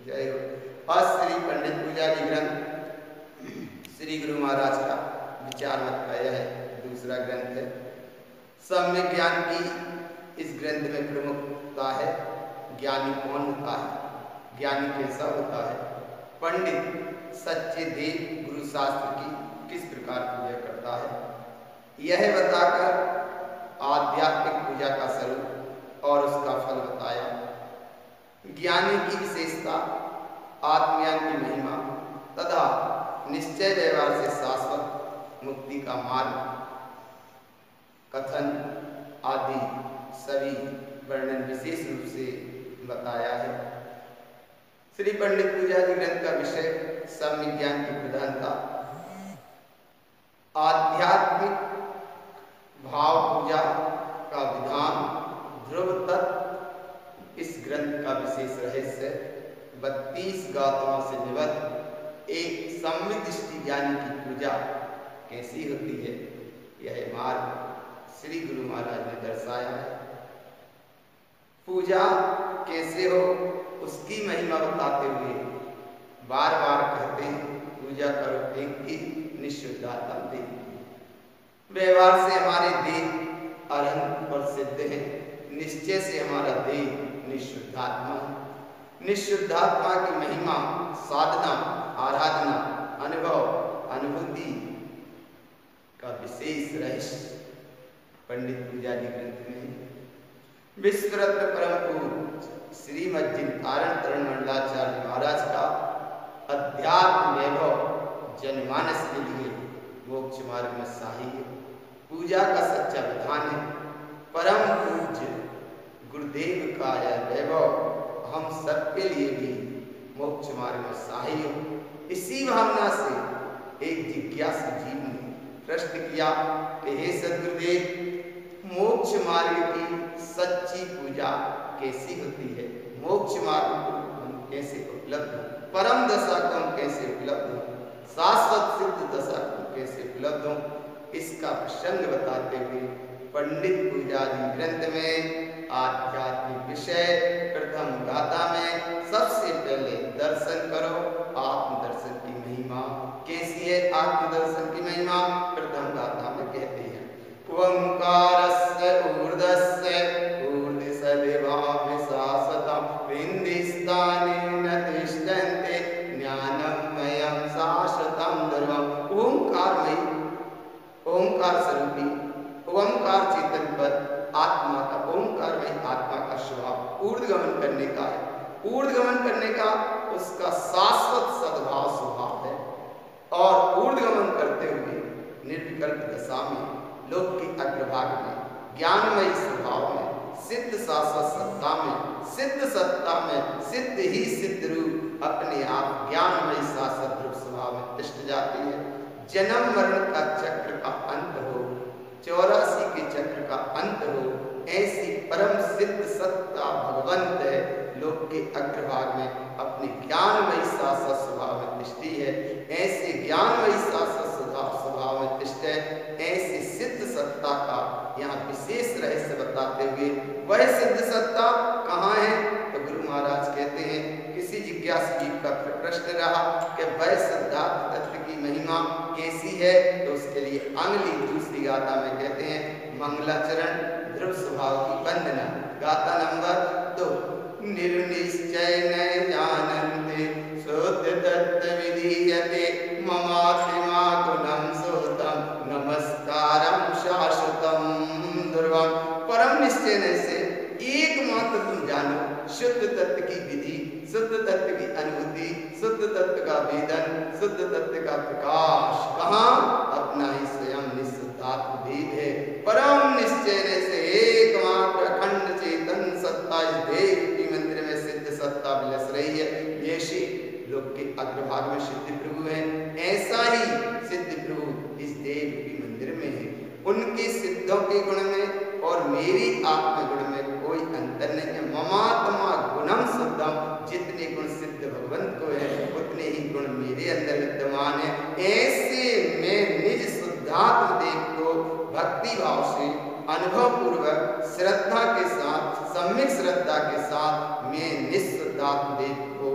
जय हो। आज श्री पंडित पूजाजी ग्रंथ श्री गुरु महाराज का विचार मत का यह दूसरा ग्रंथ है। सम्यक ज्ञान की इस ग्रंथ में प्रमुखता है। ज्ञानी कौन होता है, ज्ञानी कैसा होता है, पंडित सच्चे देव गुरु शास्त्र की किस प्रकार पूजा करता है, यह बताकर आध्यात्मिक पूजा का स्वरूप और उसका फल बताया। ज्ञानी की विशेषता, आत्मज्ञान की महिमा तथा निश्चय व्यवहार से शाश्वत मुक्ति का मार्ग कथन आदि सभी वर्णन विशेष रूप से बताया है। श्री पंडित पूजाजी ग्रंथ का विषय सम्यक ज्ञान की प्रधानता, आध्यात्मिक भाव पूजा का विधान, ध्रुव तत्व इस ग्रंथ का विशेष रहस्य, 32 गाथाओं से निबद्ध एक सम्यक दृष्टि ज्ञानी की पूजा कैसी होती है, यह मार्ग श्री गुरु महाराज ने दर्शाया है। पूजा कैसे हो उसकी महिमा बताते हुए बार बार कहते हैं पूजा करो देह की, निःशुद्धात्मा देह की। व्यवहार से हमारे देह अरहंत और सिद्ध है, निश्चय से हमारा देह निःशुद्धात्मा है। निःशुद्धात्मा की महिमा, साधना, आराधना, अनुभव, अनुभूति का विशेष रहस्य पंडित पूजाजी ग्रंथ में। विश्वरत्न परम पूज्य श्रीमद जिनकारण तरण मंडलाचार्य महाराज का अध्यात्म वैभव जनमानस के लिए मोक्ष मार्ग में सहायक पूजा का सच्चा विधान है। परम पूज्य गुरुदेव का यह वैभव हम सबके लिए भी मोक्ष मार्ग में सहायक। इसी भावना से एक जिज्ञासु जीव ने प्रश्न किया कि हे सद्गुरुदेव, मोक्ष मार्ग की सच्ची पूजा कैसी होती है, मोक्ष मार्ग को हम कैसे उपलब्ध हो, परम दशा को हम कैसे उपलब्ध हो, शाश्वत सिद्ध दशा को कैसे उपलब्ध हो, इसका प्रसंग बताते हुए पंडित पूजाजी ग्रंथ में आध्यात्मिक विषय प्रथम गाथा में सबसे पहले दर्शन करो आत्मदर्शन की महिमा कैसी है। आत्मदर्शन की महिमा प्रथम गाथा में कहते हैं ओंकारस्य ऊर्ध्वस्य ऊर्ध्वसदिवां शाश्वतं विन्दिस्थानेन तिष्ठन्ते ज्ञानमयं शाश्वतं ध्रुवम्। ओंकारमयी, ओंकार स्वरूपी, ओंकार चेतन पर आत्मा का, ओंकार में आत्मा का स्वभाव ऊर्ध्वगमन करने का है। ऊर्ध्वगमन करने का उसका शाश्वत सद्भाव स्वभाव है और ऊर्ध्वगमन करते हुए निर्विकल्प दशा में लोक के अग्रभाग में ज्ञानमयी स्वभाव में सिद्ध शाश्वत सत्ता में, सिद्ध सत्ता में सिद्ध ही सिद्ध रूप अपने आप ज्ञानमयी शाश्वत रूप स्वभाव में तिष्ठ जाती है। जन्म मरण का चक्र का अंत हो, 84 के चक्र का अंत हो, ऐसी परम सिद्ध सत्ता भगवंत है लोक के अग्रभाग में अपने ज्ञानमयी शाश्वत स्वभाव में तिष्ठी है। ऐसे ज्ञानमयी शाश्वत स्वभाव में तिष्ठ है, ऐसी सिद्ध सत्ता का यहाँ विशेष रहस्य बताते हुए वह सिद्ध सत्ता कहाँ है, तो गुरु महाराज कहते हैं किसी जिज्ञासु जीव का प्रश्न रहा कि वह सिद्धार्थ तत्व की महिमा कैसी है, तो उसके लिए अगली दूसरी गाथा में कहते हैं मंगलाचरण ध्रुव स्वभाव की वंदना। गाथा नंबर 2 निर्निश्चय न जानन्ते शुद्ध तत्व विधीयते ममात्मा गुणं सोतम नमस्कारम शाश्वतम ध्रुवम्। परम निश्चय से एकमात्र तुम जानो शुद्ध तत्व की विधि, शुद्ध तत्व की अनुभूति, शुद्ध तत्व का वेदन, शुद्ध तत्व का प्रकाश कहाँ, अपना ही स्वयं निःशुद्धात्म वेद है। परम निश्चय से एकमात्र अखंड चेतन सत्ता इस देव की मंदिर में सिद्ध सत्ता विलस रही है। जैसे लोक के अग्रभाग में सिद्ध प्रभु है, ऐसा ही सिद्ध प्रभु इस देव की मंदिर में है। उनके सिद्धों के गुण में और मेरी आत्म गुण में कोई अंतर नहीं है। ममात्मा गुणम शुद्धम, जितने गुण सिद्ध भगवंत को है उतने ही गुण मेरे अंदर विद्यमान है। ऐसे मैं निज शुद्धात्म देव को भक्ति भाव से अनुभव पूर्वक श्रद्धा के साथ, सम्यक श्रद्धा के साथ मैं निःशुद्धात्म देव को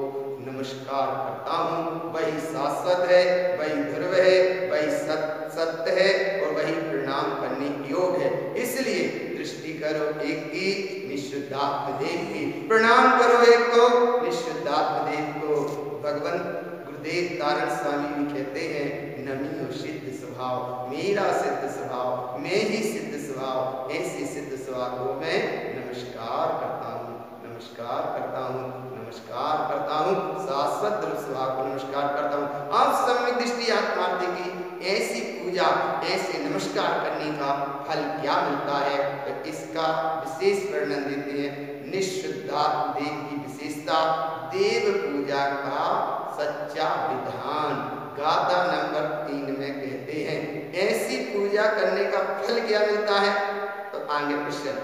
नमस्कार करता हूँ। वही शाश्वत है, वही ध्रुव है, वही सत्य है और वही प्रणाम करने योग्य है। इसलिए दृष्टि करो एक की, निःशुद्धात्म देव की। प्रणाम करो एक को, निःशुद्धात्म देव को। भगवान गुरुदेव तारण स्वामी भी कहते हैं, नमी सिद्ध स्वभाव, मेरा सिद्ध स्वभाव, मैं ही सिद्ध स्वभाव। ऐसे सिद्ध स्वभाव को मैं नमस्कार करता हूँ, नमस्कार करता हूँ, नमस्कार करता हूँ। शाश्वत ध्रुव स्वभाव को नमस्कार करता हूँ। आप सम्यक दृष्टि आत्मार्थी की ऐसी पूजा, ऐसे नमस्कार करने का फल क्या मिलता है, तो इसका विशेष वर्णन देते हैं। निःशुद्धात्म देव की विशेषता, देव पूजा का सच्चा विधान, गाथा नंबर 3 में कहते हैं। ऐसी पूजा करने का फल क्या मिलता है, तो आगे प्रश्न।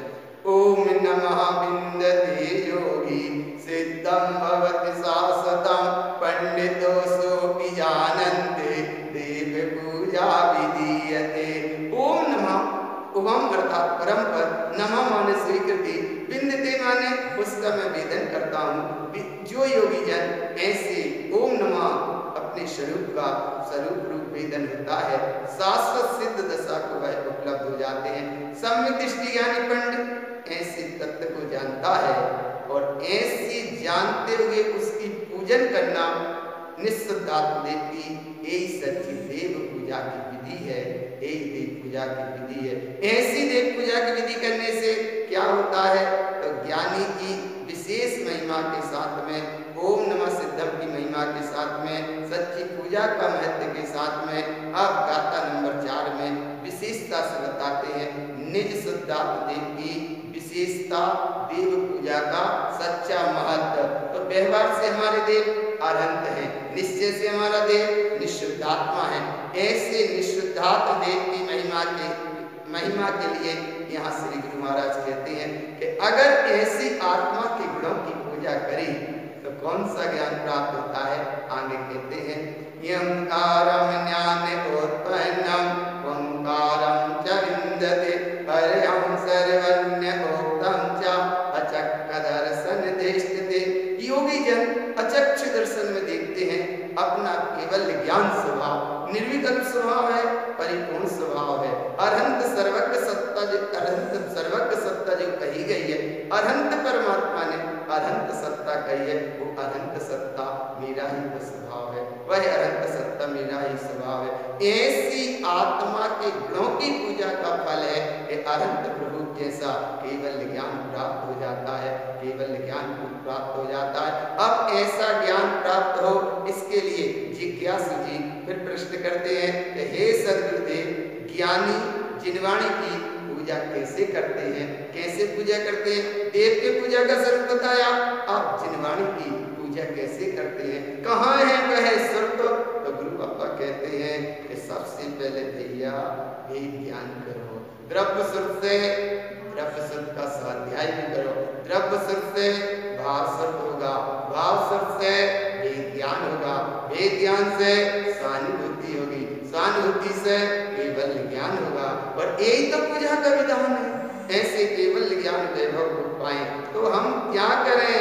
ओम नमः विन्दते योगी सिद्धं भवति शाश्वतं पंडितो सोऽपि जानन्ते देव पूजा विधीयते। ओम नमः, ओम अर्थात परम पद, नमः माने स्वीकृति, विन्दते माने उसका मैं वेदन करता हूँ। जो योगी जन ऐसे ओम नमः अपने स्वरूप का स्वरूप रूप वेदन होता है, शाश्वत सिद्ध दशा को वह उपलब्ध हो जाते हैं। सम्यक दृष्टि ज्ञानी पंडित ऐसे तत्व को जानता है और ऐसी जानते हुए उसकी पूजन करना निःशुद्धात्म देव की यही सच्ची देव पूजा की विधि है, यही देव पूजा की विधि है। ऐसी देव पूजा की विधि करने से क्या होता है, तो ज्ञानी की विशेष महिमा के साथ में, ओम नमः सिद्धम की महिमा के साथ में, सच्ची पूजा का महत्व के साथ में, अब गाथा नंबर 4 में विशेषता से बताते हैं निज शुद्धात्म देव की विशेषता, देव पूजा का सच्चा महत्व। तो व्यवहार से हमारे देव अरहंत हैं, निश्चय से हमारा देव निःशुद्धात्मा है। ऐसे निःशुद्धात्म देव की महिमा के लिए यहाँ श्री गुरु महाराज कहते हैं कि अगर ऐसी आत्मा के गुणों की पूजा करें तो कौन सा ज्ञान प्राप्त होता है, आगे कहते हैं। यंकारम ज्ञानोत्पन्नम ओंकारम च विन्दते हरिहं सर्वज्ञोक्तं च अचक्ष दर्शन देष्टते। योगी जन अचक्ष दर्शन में देखते हैं अपना केवल ज्ञान स्वभाव, निर्विकल्प स्वभाव है, परिपूर्ण स्वभाव है। अरहंत सर्वज्ञ सत्ता जो कही गई है, अरहंत परमात्मा ने अरहंत सत्ता कही है, वो अरहंत सत्ता मेरा ही वो स्वभाव है, वह अरहंत सत्ता मेरा ही स्वभाव है। ऐसी आत्मा के गुणों की पूजा का फल है कि अरहंत प्रभु जैसा केवल ज्ञान प्राप्त हो जाता है, केवल ज्ञान प्राप्त हो जाता है। अब ऐसा ज्ञान प्राप्त हो, इसके लिए जिज्ञासु जी फिर प्रश्न करते हैं कि हे सद्गुरुदेव, ज्ञानी जिनवाणी की पूजा कैसे करते हैं, कैसे पूजा करते हैं? देव के पूजा का स्वरूप बताया, आप जिनवाणी की पूजा कैसे करते हैं, कहाँ है वह स्वरूप? तो गुरु बाबा कहते हैं कि सबसे पहले भैया वेद ज्ञान करो, द्रव्य स्वरूप से द्रव्य स्वरूप का स्वाध्याय भी करो, द्रव्य स्वरूप से भाव स्वरूप होगा, भाव स्वरूप से वेद ज्ञान होगा, वेद ज्ञान से सहानुभूति होगी, सहानुभूति से केवल ज्ञान होगा। और यही तो पूजा का विधान है। ऐसे केवल ज्ञान वैभव को पाए तो हम क्या करें?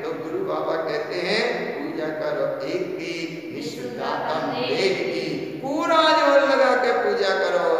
तो गुरु बाबा कहते हैं पूजा करो एक की, निःशुद्धात्म देव की, पूरा जोर लगा के पूजा करो।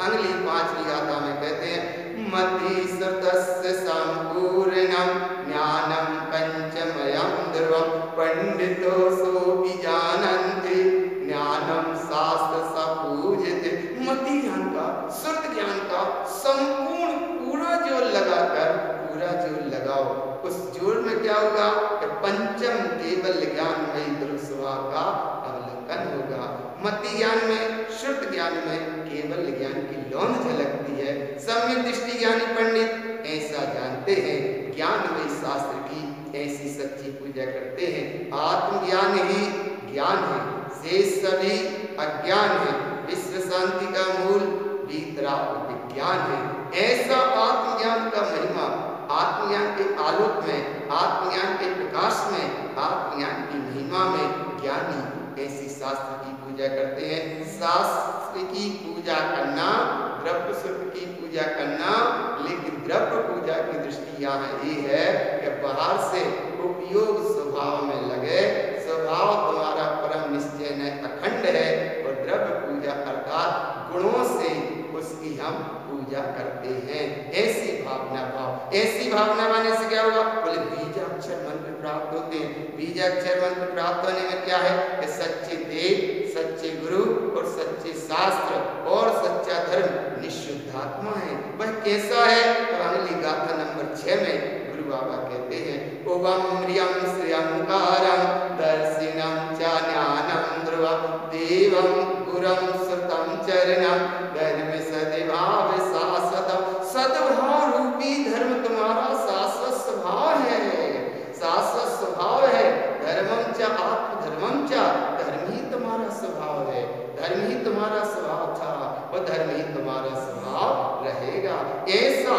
अगली 5वीं गाथा में कहते हैं मति सतस्य संपूर्णम ज्ञानम पंचमयं ध्रुवं पंडितो सोऽपि जानन्ति ज्ञानम शास्त्र सपूज्यते। मति ज्ञान का, शुद्ध ज्ञान का संपूर्ण पूरा जोर लगाकर, पूरा जोर लगाओ। उस जोर में क्या होगा कि पंचम केवल ज्ञान में ध्रुव स्वभाव का अवलोकन होगा। मति ज्ञान में, शुद्ध ज्ञान में केवल ज्ञान की लौंद झलकती है। सम्यक दृष्टि ज्ञानी पंडित ऐसा जानते हैं, ज्ञान में शास्त्र की ऐसी सच्ची पूजा करते हैं। आत्मज्ञान ही ज्ञान है, शेष सभी अज्ञान है। विश्व शांति का मूल वीतराग विज्ञान है। ऐसा आत्मज्ञान का महिमा, आत्मज्ञान के आलोक में, आत्मज्ञान के प्रकाश में, आत्मज्ञान की महिमा में ज्ञानी ऐसी शास्त्र की पूजा करते हैं। शास्त्र की पूजा करना, द्रव्य शुद्ध की पूजा करना, लेकिन द्रव्य पूजा की दृष्टि यहाँ ये है कि बाहर से उपयोग स्वभाव में लगे। स्वभाव तुम्हारा परम निश्चय न अखंड है और द्रव्य पूजा अर्थात गुणों से उसकी हम पूजा करते हैं। ऐसी भावना भाव, ऐसी भावना मानने से क्या होगा? बोले बीजाक्षर मंत्र प्राप्त होते हैं। बीजाक्षर मंत्र प्राप्त होने में क्या है कि सच्चे देव, सच्चे गुरु और सच्चे शास्त्र और सच्चा धर्म निशुद्ध आत्मा है। वह कैसा है? तो अगली गाथा नंबर 6 में गुरु बाबा कहते हैं ओवम म्रियम श्रियंकारं दर्शिनम च ज्ञानम ध्रुवम देवम गुरम श्रुतम चरणम धर्म सद्भाव शाश्वतम। सद्भाव रूपी धर्म तुम्हारा शाश्वत स्वभाव है, शाश्वत स्वभाव है। धर्मम च आत्मधर्मम च, धर्म ही तुम्हारा स्वभाव है, धर्म ही तुम्हारा स्वभाव था और धर्म ही तुम्हारा स्वभाव रहेगा। ऐसा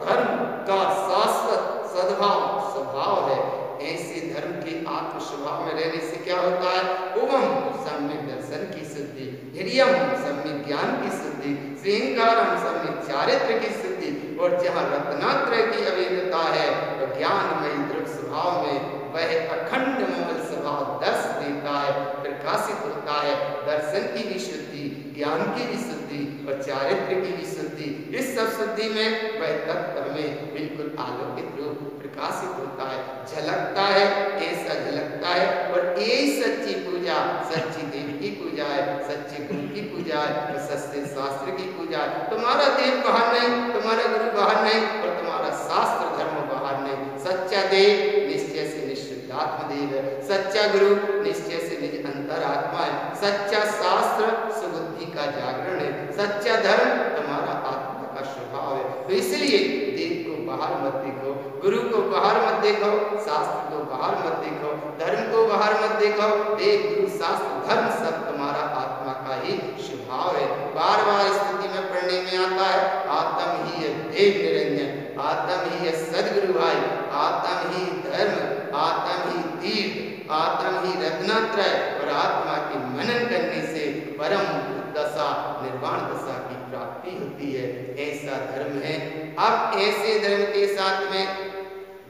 धर्म का शाश्वत सद्भाव स्वभाव है। ऐसे धर्म के आत्म स्वभाव में रहने से क्या होता है? उवम सम्यक दर्शन की सिद्धि, हिरियम सम्यक ज्ञान की सिद्धि, श्रृंगारम सम्यक चारित्र की सिद्धि। और जहाँ रत्नात्रय की अवेदता है तो ज्ञानमयी द्रव्य स्वभाव में वह अखंड ममल स्वभाव दर्श देता है, प्रकाशित होता है। दर्शन की विशुद्धि, ज्ञान की विशुद्धि और चारित्र की विशुद्धि, इस सब शुद्धि में वह तत्व हमें बिल्कुल आलोकित रूप प्रकाशित होता है, झलकता है। ऐसा झलकता है और यही सच्ची पूजा, सच्ची देव की पूजा है, सच्चे गुरु की पूजा है, तो सच्चे शास्त्र की पूजा है। तुम्हारा देव बाहर नहीं, तुम्हारा गुरु बाहर नहीं और तुम्हारा शास्त्र धर्म बाहर नहीं। सच्चा देव निश्चय से निश्चित आत्मदेव है, सच्चा गुरु निश्चय से निज अंतरात्मा है, सच्चा शास्त्र सुबुद्धि का जागरण है, सच्चा धर्म तुम्हारा आत्मा का स्वभाव है। तो इसलिए देव को बाहर मत देखो, गुरु को बाहर मत देखो, शास्त्र को बाहर मत देखो, धर्म को बाहर मत देखो। देव गुरु शास्त्र धर्म सब तुम्हारा आत्मा का ही स्वभाव है। बार बार स्थिति में पढ़ने में आता है आत्म ही है देव निरंजन, आत्म ही है सदगुरु भाई, आत्म ही धर्म, आत्म ही तीर्थ, आत्म ही रत्नात्रय। और आत्मा के मनन करने से परम दशा, निर्वाण दशा की प्राप्ति होती है। ऐसा धर्म है। अब ऐसे धर्म के साथ में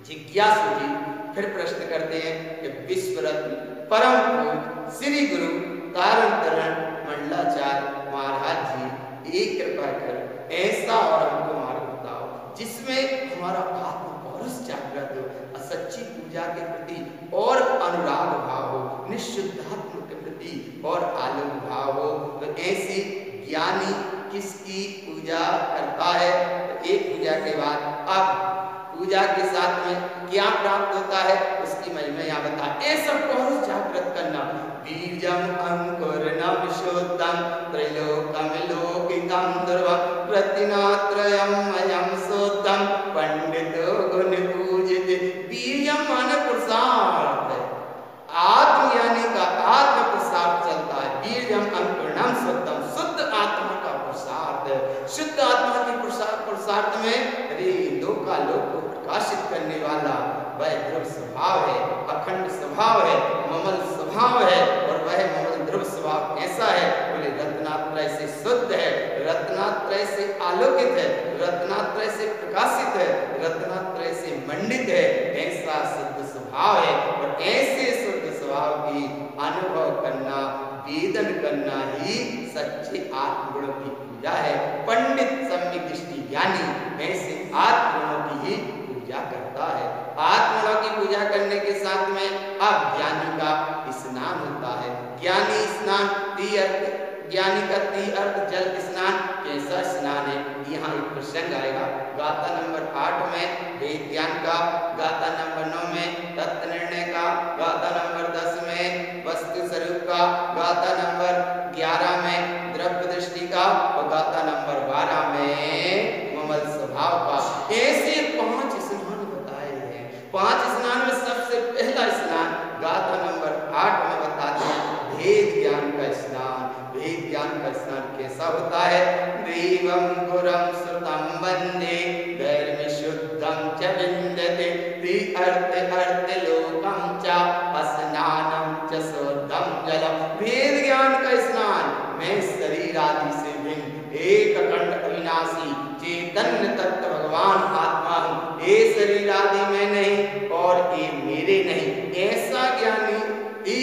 जिज्ञासु जी फिर प्रश्न करते हैं कि विश्वरत्न परम पूज्य श्री गुरु कारण तरण मंडलाचार्य महाराज जी एक कृपा कर ऐसा और हमको मार्ग बताओ जिसमें हमारा आत्म पौरुष जागृत हो, सच्ची पूजा के प्रति और अनुराग भाव हो, निशुद्धात्म के प्रति और आलोक भाव हो। तो ऐसी ज्ञानी किसकी पूजा करता है? तो एक पूजा के बाद अब पूजा के साथ में क्या प्राप्त होता है उसकी महिमा यहाँ बता। ऐसा पौरुष जागृत करना, बीजम अंकुरनम शुद्धम त्रैलोकम लौकिकम ध्रुवम प्रतिनात्रयम अयं शुद्धम पंडितो गुण पूजित। बीजम माने पुरुषार्थ, आत्मज्ञानी का आत्म पुरुषार्थ चलता है। बीजम अंकुरनम शुद्धम, शुद्ध आत्मा का पुरुषार्थ, शुद्ध आत्मा के पुरुषार्थ में अरे लोका लोक को प्रकाशित करने वाला वह ध्रुव स्वभाव है, अखंड स्वभाव है, ममल स्वभाव है। और वह ममल ध्रुव स्वभाव कैसा है? बोले रत्नात्रय से शुद्ध है, रत्नात्रय से आलोकित है, रत्नात्रय से प्रकाशित है, रत्नात्रय से मंडित है। ऐसा शुद्ध स्वभाव है। और ऐसे शुद्ध स्वभाव की अनुभव करना, वेदन करना ही सच्चे आत्मगुणों की पूजा है। पंडित सम्यक दृष्टि ज्ञानी ऐसे आत्मगुणों की ही पूजा करता है। आत्मगुणों की पूजा करने के साथ में अब ज्ञानी का स्नान होता है। ज्ञानी स्नान तीर्थ, ज्ञानी का तीर्थ जल स्नान। कैसा स्नान है? यहाँ एक प्रसंग आएगा गाथा नंबर 8 में वेद ज्ञान का, गाथा नंबर 9 में तत्व निर्णय का, गाथा नंबर 10 में वस्तु स्वरूप का, गाथा नंबर 11 में द्रव्य दृष्टि का और गाथा नंबर 12 में ममल स्वभाव का। ऐसे 5 स्नान बताए हैं। 5 स्नान में सबसे पहला स्नान गाथा नंबर 8 में बताते हैं भेद ज्ञान का स्नान। भेद ज्ञान का स्नान कैसा होता है? देवम गुरम श्रुतम वंदे धर्म शुद्धम च विन्दते अर्थ अर्थ लोकम च स्नानम च शुद्धम जलम। भेद ज्ञान का स्नान। मैं शरीर आदि से भिन्न एक अखंड अविनाशी चैतन्य तत्व भगवान आत्मा हूँ। ये शरीर आदि में नहीं और ये मेरे नहीं, ऐसा ज्ञानी ही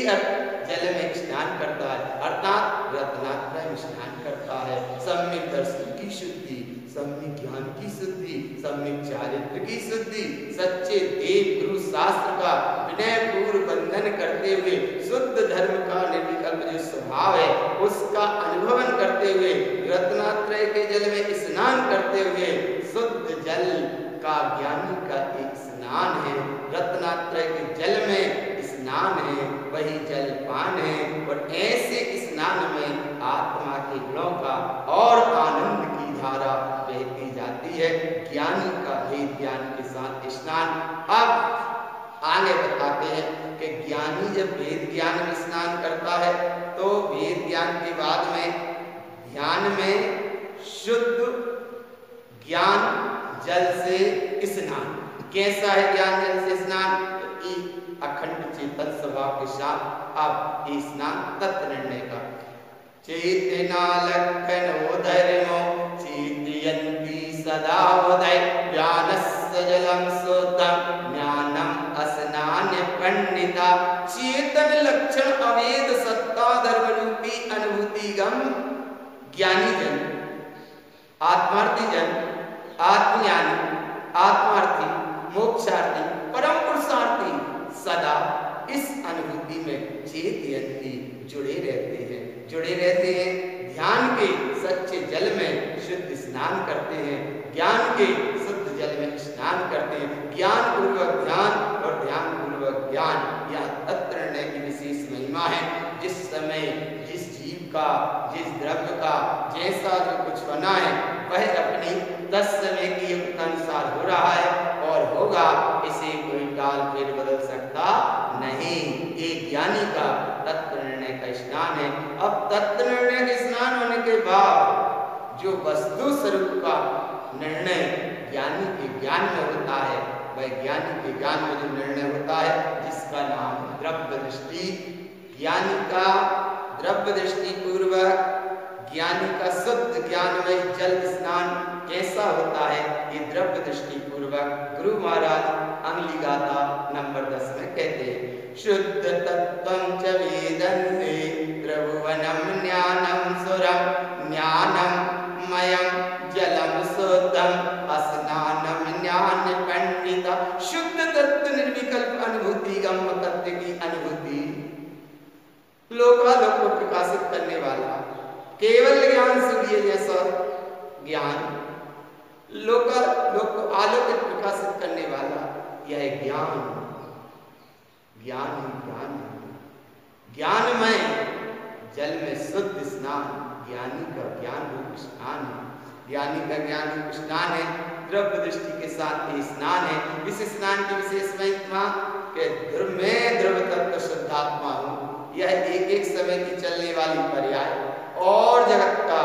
जल में स्नान करता है, अर्थात रत्नात्रय में स्नान करता है। सम्यक दर्शन की शुद्धि, सम्यक ज्ञान की शुद्धि, सम्यक चारित्र की शुद्धि, सच्चे देव गुरु शास्त्र का विनय पूर्व बंधन करते हुए शुद्ध धर्म का निर्विकल्प जो स्वभाव है उसका अनुभवन करते हुए रत्नात्रय के जल में स्नान करते हुए शुद्ध जल का ज्ञानी का एक स्नान है, रत्नात्रय के जल में स्नान है, वही जलपान है। और ऐसे स्नान में आत्मा के गुणों का और आनंद की धारा बहती जाती है। ज्ञानी का वेद ज्ञान के साथ स्नान। अब आगे बताते हैं कि ज्ञानी जब वेद ज्ञान में स्नान करता है तो वेद ज्ञान के बाद में ध्यान में शुद्ध ज्ञान जल से स्नान। कैसा है ज्ञान जल से स्नान? तो अखंड चेतन स्वभाव के साथ अब स्नान तत्व निर्णय का। चेतना लक्षण उदयमो चेतयन्ति सदा उदय ज्ञानस्य जलम शुद्धम ज्ञानम स्नान पंडिता। चेतन लक्षण अवेद सत्ता धर्म रूपी अनुभूति गम ज्ञानी जन, आत्मार्थी जन, आत्मज्ञानी, आत्मार्थी, मोक्षार्थी, परम पुरुषार्थी सदा इस अनुभूति में चेतयन्ति जुड़े रहते हैं, ध्यान के सच्चे जल में शुद्ध स्नान करते हैं, ज्ञान के शुद्ध जल में स्नान करते हैं। ज्ञान पूर्वक ध्यान और ध्यान पूर्वक ज्ञान, यह तत्व निर्णय की विशेष महिमा है। जिस समय जिस जीव का, जिस द्रव्य का जैसा जो कुछ बना है वह अपनी 10 समय की अनुसार हो रहा है और होगा, इसे कोई टाल फेर बदल सकता नहीं। एक ज्ञानी का तत्व निर्णय का स्नान है। अब तत्व निर्णय के स्नान होने के बाद जो वस्तु स्वरूप का निर्णय ज्ञानी के ज्ञान में होता है, वह ज्ञानी के ज्ञान में जो निर्णय होता है जिसका नाम द्रव्य दृष्टि। ज्ञानी का द्रव्य दृष्टि पूर्वक ज्ञानी का शुद्ध ज्ञानमय जल स्नान कैसा होता है, ये द्रव्य दृष्टि पूर्वक गुरु महाराज अंगली गाथा नंबर 10 में कहते हैं। शुद्ध तत्वं च वेदन्ते प्रभुवनं ज्ञानं सुरं ज्ञानमयं जलम शुद्धं स्नानं ज्ञान पंडिता। शुद्ध तत्व निर्विकल्प अनुभूति, गम तत्व की अनुभूति, लोकालोक को प्रकाशित करने वाला, केवल ज्ञान सूर्य जैसा ज्ञान, लोक को आलोकित प्रकाशित करने वाला यह ज्ञान ज्ञान ज्ञानमय जल में शुद्ध स्नान ज्ञानी का ज्ञान रूप स्नान है। ज्ञानी का ज्ञान रूप स्नान है, द्रव्य दृष्टि के साथ ये स्नान है। इस स्नान की विशेष महिमा के मैं द्रव्य तत्व शुद्धात्मा हूँ, यह एक एक समय की चलने वाली पर्याय और जगत का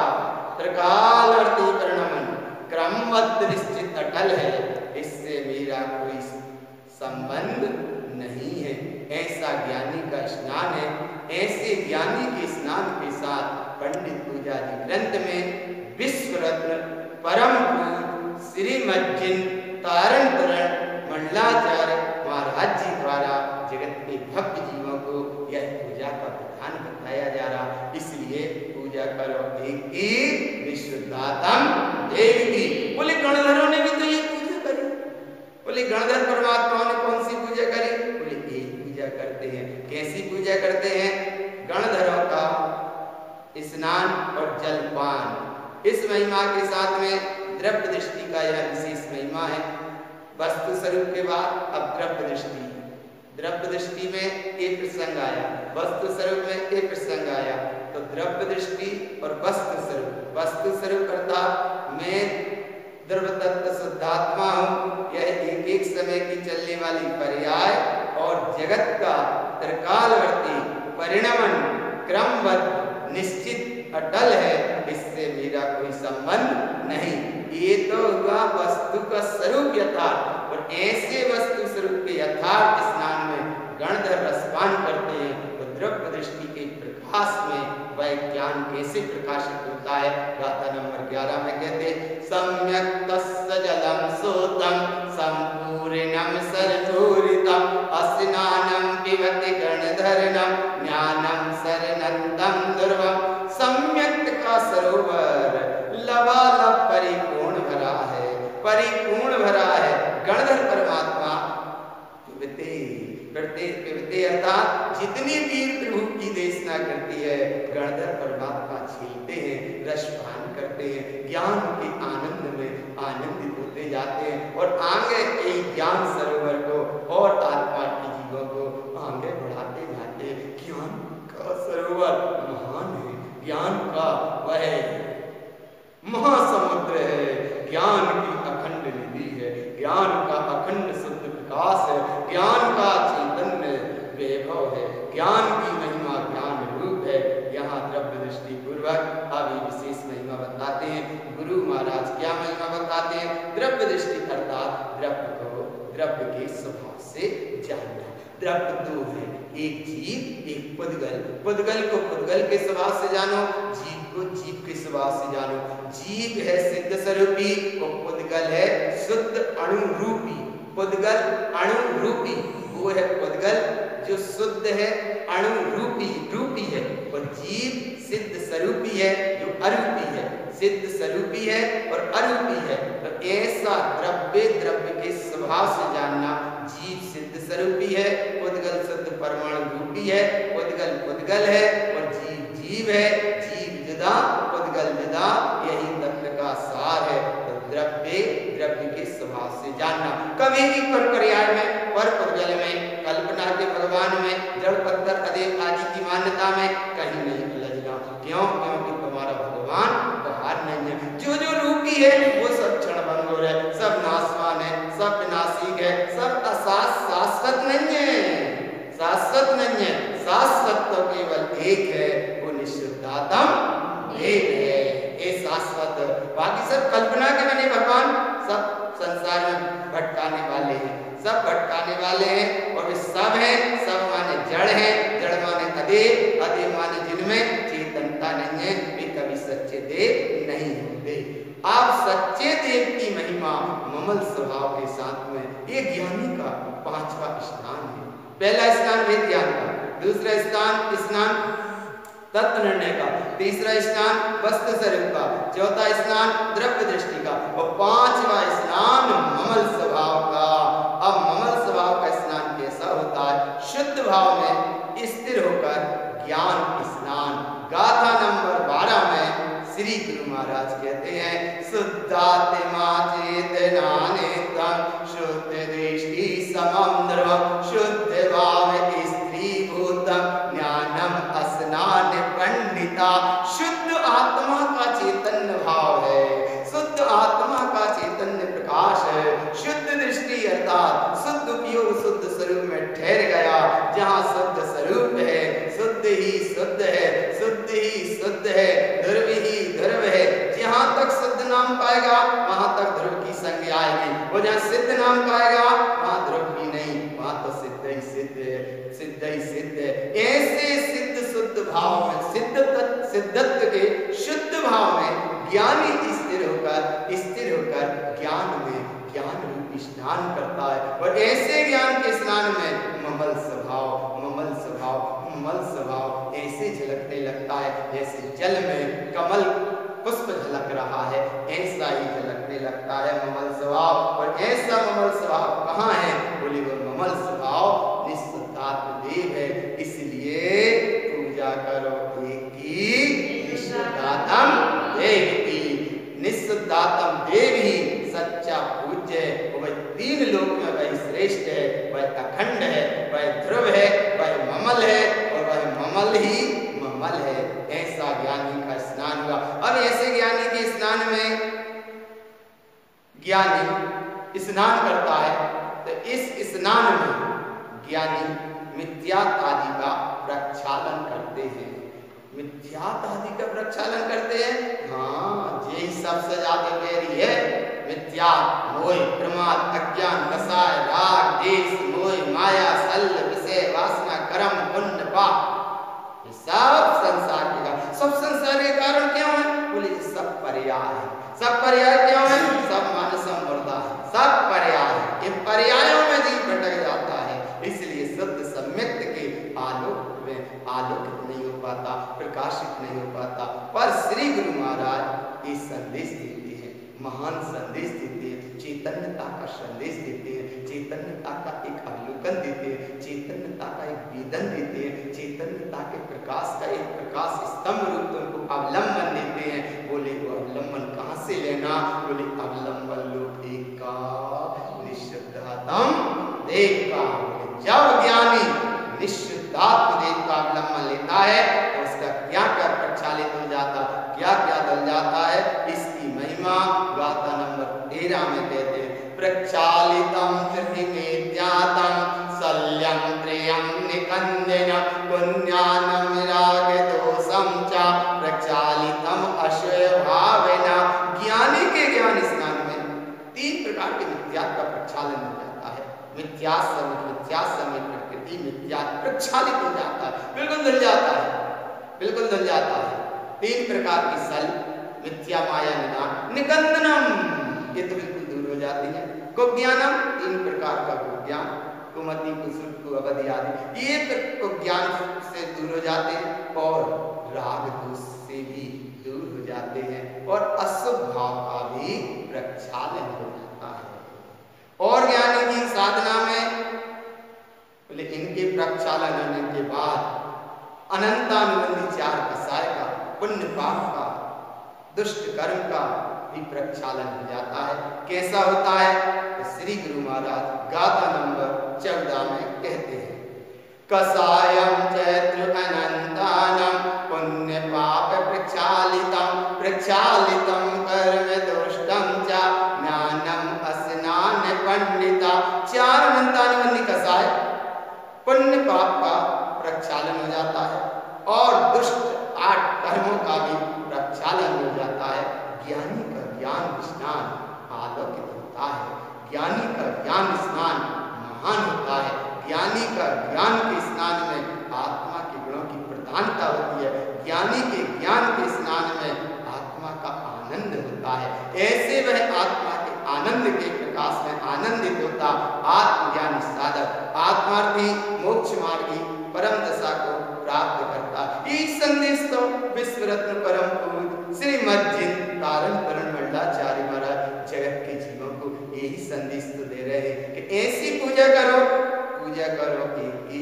त्रिकालवर्ती परिणमन क्रमबद्ध निश्चित अटल है, इससे मेरा कोई संबंध नहीं है। ऐसा ज्ञानी का स्नान है। ऐसे ज्ञानी के स्नान के साथ पंडित पूजा जी ग्रंथ में विश्व रत्न परम पूज्य श्रीमज्जिन तारणपुरण मंडलाचार्य महाराज जी द्वारा जगत के भक्त जीवों को यह पूजा का विधान बताया जा रहा। इसलिए पूजा करो एक की विशुद्धात्म देव की। बोले गणधरों ने भी तो ये पूजा करी। बोले गणधर परमात्मा ने कौन सी पूजा करी? बोले एक पूजा करते हैं। कैसी पूजा करते हैं? गणधरों का स्नान और जलपान। इस महिमा के साथ में द्रव्य दृष्टि का यह विशेष महिमा है। वस्तु स्वरूप के बाद अब द्रव्य दृष्टि। द्रव्य दृष्टि में एक प्रसंग आया, वस्तु स्वरूप में एक प्रसंग आया। तो द्रव्य दृष्टि और वस्तु स्वरूप। वस्तु स्वरूप अर्थात मैं द्रव्य तत्व शुद्धात्मा हूँ, यह एक एक समय की चलने वाली पर्याय और जगत का त्रिकालवर्ती परिणमन क्रमबद्ध निश्चित अटल है, इससे मेरा कोई संबंध नहीं। ये तो हुआ वस्तु का स्वरूप यथार्थ। और ऐसे वस्तु स्वरूप के यथार्थ स्नान में गणधर रसपान करते हैं। तो द्रव्य दृष्टि के प्रकाश में वह ज्ञान कैसे प्रकाशित होता है? गाथा नंबर 11 में कहते सम्यक तस्य जलम शुद्धं संपूर्णं सरचूरितं अस्य पिबते अर्थात जितनी तीर प्रभु की देशना करती है, गणधर परमात्मा छीलते हैं, रसपान करते हैं, ज्ञान के आनंद में आनंदित होते जाते हैं और आगे एक ज्ञान सरोवर को और आत्मा के जीवों को आगे बढ़ाते जाते हैं। ज्ञान का सरोवर महान है, ज्ञान का वह महासमुद्र है, ज्ञान की अखंड निधि है, ज्ञान का अखंड शुद्ध प्रकाश है, ज्ञान का चैतन्य वैभव है, ज्ञान की महिमा ज्ञान रूप है। यहाँ द्रव्य दृष्टि पूर्वक अभी विशेष महिमा बताते हैं। गुरु महाराज क्या महिमा बताते हैं? द्रव्य दृष्टि अर्थात द्रव्य को द्रव्य के स्वभाव से जानना। द्रव्य दो है, एक जीव एक पुद्गल। पुद्गल को पुद्गल के स्वभाव से जानो, जीव को जीव के स्वभाव से जानो। जीव है सिद्ध स्वरूपी और पुद्गल है शुद्ध अणु रूपी। पुद्गल अणु रूपी, वो है पुद्गल जो शुद्ध है, अणु रूपी है, और जीव सिद्ध स्वरूपी है जो अरूपी है। सिद्ध स्वरूपी है और अरूपी है, तो ऐसा द्रव्य के स्वभाव से जानना। जीव सिद्ध स्वरूपी है, पुद्गल शुद्ध परमाणु रूपी है। पुद्गल है और जीव है, जीव जुदा पुद्गल जुदा, यही तत्व का सार है। तो द्रव्य के स्वभाव से जानना। कभी भी पर पर्याय में, पर पुद्गल में, कल्पना के भगवान में, जड़ पत्थर अदेव आदि की मान्यता में कहीं नहीं उलझना। क्यों? क्योंकि तुम्हारा भगवान बाहर नहीं है। जो रूपी है वो सब क्षणभंगुर है, सब नाशवान है, सब विनाशिक है, सब शाश्वत नहीं है। शाश्वत नहीं है, शाश्वत तो केवल एक है, वो निश्चितात्म एक है, ये शाश्वत। बाकी सब कल्पना के बने भगवान, सब संसार में भटकाने वाले हैं, सब भटकाने वाले हैं। और वे सब हैं, सब माने जड़ हैं, जड़ माने अदेव, अदेव माने जिनमें चेतनता नहीं है, वे कभी सच्चे देव नहीं होते। आप सच्चे देव की महिमा ममल स्वभाव के साथ में, ये ज्ञानी का पांचवा स्नान है। पहला स्नान वेद ज्ञान का, दूसरा स्नान तत्व निर्णय का, तीसरा स्नान वस्तु स्वरूप का, चौथा स्नान द्रव्य दृष्टि का और पांचवा स्नान ममल स्वभाव का। अब ममल स्वभाव का स्नान कैसा होता है? शुद्ध भाव में स्थिर होकर ज्ञान स्नान। गाथा नंबर 12 में श्री गुरु महाराज कहते हैं, शुद्धात्मा चेतनानेतम शुद्ध दृष्टि समम ध्रुवम शुद्ध भाव स्त्रीभूतम ज्ञानम स्नान पंडिता। शुद्ध आत्मा का चैतन्य भाव है, शुद्ध आत्मा का चैतन्य प्रकाश है। शुद्ध दृष्टि अर्थात शुद्ध उपयोग शुद्ध स्वरूप में ठहर गया। जहाँ शुद्ध स्वरूप है, शुद्ध ही शुद्ध है, शुद्ध ही शुद्ध है, ध्रुव ही ध्रुव है। जहाँ तक शुद्ध नाम पाएगा वहाँ तक ध्रुव की संज्ञा आएगी, और जहाँ सिद्ध नाम पाएगा वहाँ ध्रुव भी नहीं, वहाँ तो सिद्ध ही सिद्ध है, सिद्ध ही सिद्ध है। ऐसे सिद्ध शुद्ध भाव में, सिद्धत्व के शुद्ध भाव में ज्ञानी स्थिर होकर ज्ञान में ज्ञान रूपी स्नान करता है। और ऐसे ज्ञान के स्नान में ममल स्वभाव ऐसे झलकने लगता है जैसे जल में कमल पुष्प झलक रहा है, ऐसा ही झलकने लगता है ममल स्वभाव। और ऐसा ममल स्वभाव कहाँ है? बोले वो ममल स्वभाव निःशुद्धात्म देव है। इसलिए पूजा करो एक की, निःशुद्धात्म देव की। निःशुद्धात्म देव ही सच्चा पूज्य है। वह तीन लोक में वह श्रेष्ठ है, वह अखंड है, वह ध्रुव है, वह ममल है, और वह ममल ही ममल है। ऐसा ज्ञानी का स्नान हुआ। अब ऐसे ज्ञानी के स्नान में ज्ञानी स्नान करता है, तो इस स्नान में ज्ञानी मिथ्यात्व आदि का प्रक्षालन करते हैं। मिथ्यात्व आदि का प्रक्षालन करते हैं, हाँ, यही सबसे ज्यादा गहरी है। मिथ्या, मोह, प्रमाद, अज्ञान, कसाय, राग, देश, मोह, माया, सल, विषय, वासना, कर्म, पुण्य, पाप, सब संसार के कारण। सब संसार के कारण क्यों है? बोले सब पर्याय है। सब पर्याय क्यों है? सब मानसम मुर्दा है, सब पर्याय है। इन पर्यायों में जीव भटक जाता है, इसलिए शुद्ध सम्यक के आलोक में आलोकित नहीं हो पाता, प्रकाशित नहीं हो पाता। पर श्री गुरु महाराज ये संदेश देते हैं, महान संदेश देते हैं। चैतन्यता का संदेश देते हैं, चैतन्यता का एक अवलोकन देते हैं, चैतन्यता का एक वेदन देते हैं, चैतन्यता के प्रकाश का एक प्रकाश स्तंभ रूप तो उनको अवलंबन देते हैं। बोले वो अवलंबन कहाँ से लेना? बोले अवलंबन लोग एक का निश्चितात्म देव का। जब ज्ञानी निश्चितात्म देव का अवलंबन लेता है तो उसका क्या क्या प्रक्षालित हो जाता, क्या क्या दल जाता है। इसकी महिमा गाथा नंबर 13 में कहते हैं, प्रक्षालितम त्रिमेत्यातम सल्यं प्रियं निकंदन पुण्यानम रागदोषं च प्रक्षालितम अश्वय भावेना। ज्ञानी के ज्ञान स्नान में 3 प्रकार के मिथ्या का प्रक्षालन हो जाता है। मिथ्या समित प्रकृति मिथ्या प्रक्षालित हो जाता है, बिल्कुल धुल जाता है, बिल्कुल धुल जाता है। 3 प्रकार की सल मिथ्या माया निकंदनम, ये तो बिल्कुल दूर हो जाती है। कुज्ञानम 3 प्रकार का कुज्ञान, कुमति कुसुम कुअवधि आदि, ये कुज्ञान से दूर हो जाते हैं और राग दोष से भी दूर हो जाते हैं और अशुभ भाव का भी प्रक्षालन हो जाता है। और ज्ञानी की साधना में बोले इनके प्रक्षालन होने के बाद अनंतानुबंधी 4 कसाय का, पुण्य पाप का, दुष्ट कर्म का भी प्रक्षालन हो जाता है। कैसा होता है? तो श्री गुरु महाराज गाथा नंबर 14 में कहते हैं, कसायम चैत्र अनंतानम पुण्य पाप प्रक्षालितम प्रक्षालितम कर्म दुष्टम च ज्ञानम अस्नान पंडिता। 4 अनंतानुबंधी कसाय पुण्य पाप का प्रक्षालन हो जाता है और दुष्ट 8 कर्मों का भी प्रक्षालन हो जाता है। ज्ञानी का ज्ञान स्नान अलौकिक होता है, ज्ञानी का ज्ञान स्नान महान होता है। ज्ञानी का ज्ञान के स्नान में आत्मा के गुणों की प्रधानता होती है, ज्ञानी के ज्ञान के स्नान में आत्मा का आनंद होता है। ऐसे वह आत्मा के आनंद के प्रकाश में आनंदित होता आत्मज्ञानी साधक आत्मार्थी मोक्ष मार्गी परम दशा को प्राप्त करता। ये संदेश तो विश्व रत्न परम पूज्य श्रीमद् जिन कारण करण मंडलाचार्य महाराज जगत के जीवों को यही संदेश तो दे रहे हैं कि ऐसी पूजा करो की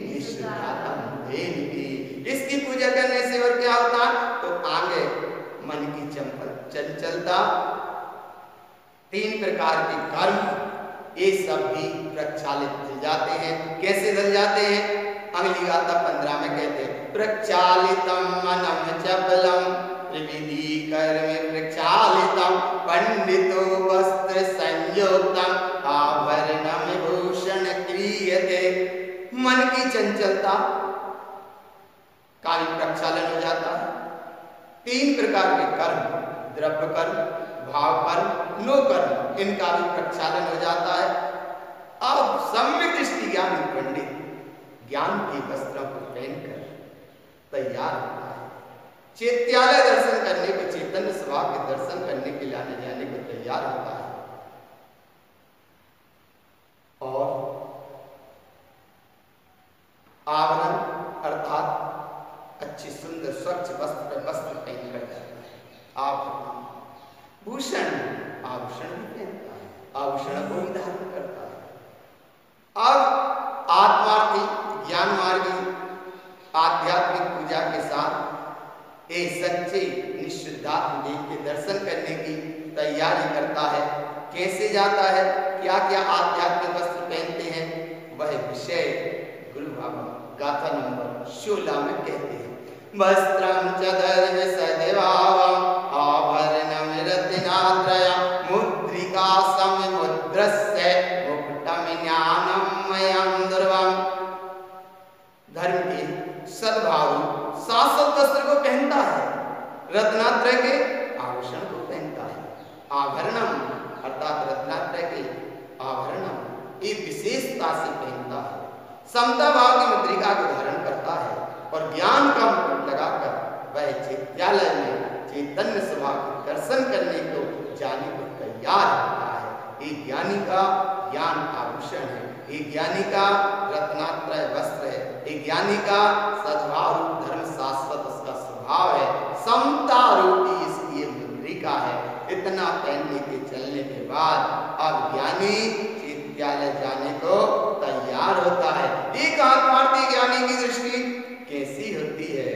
निश्चितात्म देव की। इसकी पूजा करने से और क्या होता? तो आगे मन की चंचलता, 3 प्रकार के कर्म, ये सब भी प्रक्षालित हो जाते हैं। कैसे धल जाते हैं? अगली गाथा 15 में कहते हैं, प्रक्षालितम मनम चपलम त्रिविधि कर्म प्रक्षालितम पंडितो वस्त्र संयुक्तम आभरणम भूषण क्रियते। मन की चंचलता का भी प्रक्षालन हो जाता है। 3 प्रकार के कर्म, द्रव्य कर्म, भाव कर्म, नो कर्म, इनका भी प्रक्षालन हो जाता है। अब सम्यक दृष्टि ज्ञानी पंडित ज्ञान के वस्त्रों को पहनकर तैयार होता है, चैत्यालय दर्शन करने को, चैतन्य सभा के दर्शन करने के लिए आने जाने को तैयार होता है और आवरण अर्थात अच्छी सुंदर स्वच्छ वस्त्र पहन कर जाता है। आभूषण भूषण आभूषण भी पहनता है, आभूषण को भी धारण करता है। अब आत्मार्थी ज्ञान मार्गी आध्यात्मिक पूजा के साथ एक सच्चे निश्चितात्म देव के दर्शन करने की तैयारी करता है। कैसे जाता है, क्या क्या आध्यात्मिक वस्त्र पहनते हैं, वह विषय गुरु बाबा गाथा नंबर 16 में कहते हैं, वस्त्रम च धर्म सदेवावम आभरणम रत्नात्रयम मुद्रिका समुद्रस्य मुकुटम ज्ञानमयं ध्रुवम्। धर्म के सद्भाव शाश्वत वस्त्र को पहनता है, रत्नात्रय के आभूषण को पहनता है। आभरणम अर्थात रत्नात्रय के आभरणम ये विशेषता से पहनता है, समता भाव की मुद्रिका को धारण करता है और ज्ञान का मुकुट लगाकर वह चैत्यालय में चैतन्य सभा के दर्शन करने को जाने को तैयार होता है। ये ज्ञानी का ज्ञान आभूषण है, ये ज्ञानी का रत्नात्रय वस्त्र है, ये ज्ञानी का सद्भाव धर्म शाश्वत उसका स्वभाव है, समता रूपी इसकी ये मुद्रिका है। इतना पहनने के चलने के बाद ज्ञानी चैत्यालय जाने को तैयार होता है। एक आत्मार्थी ज्ञानी की दृष्टि कैसी होती है?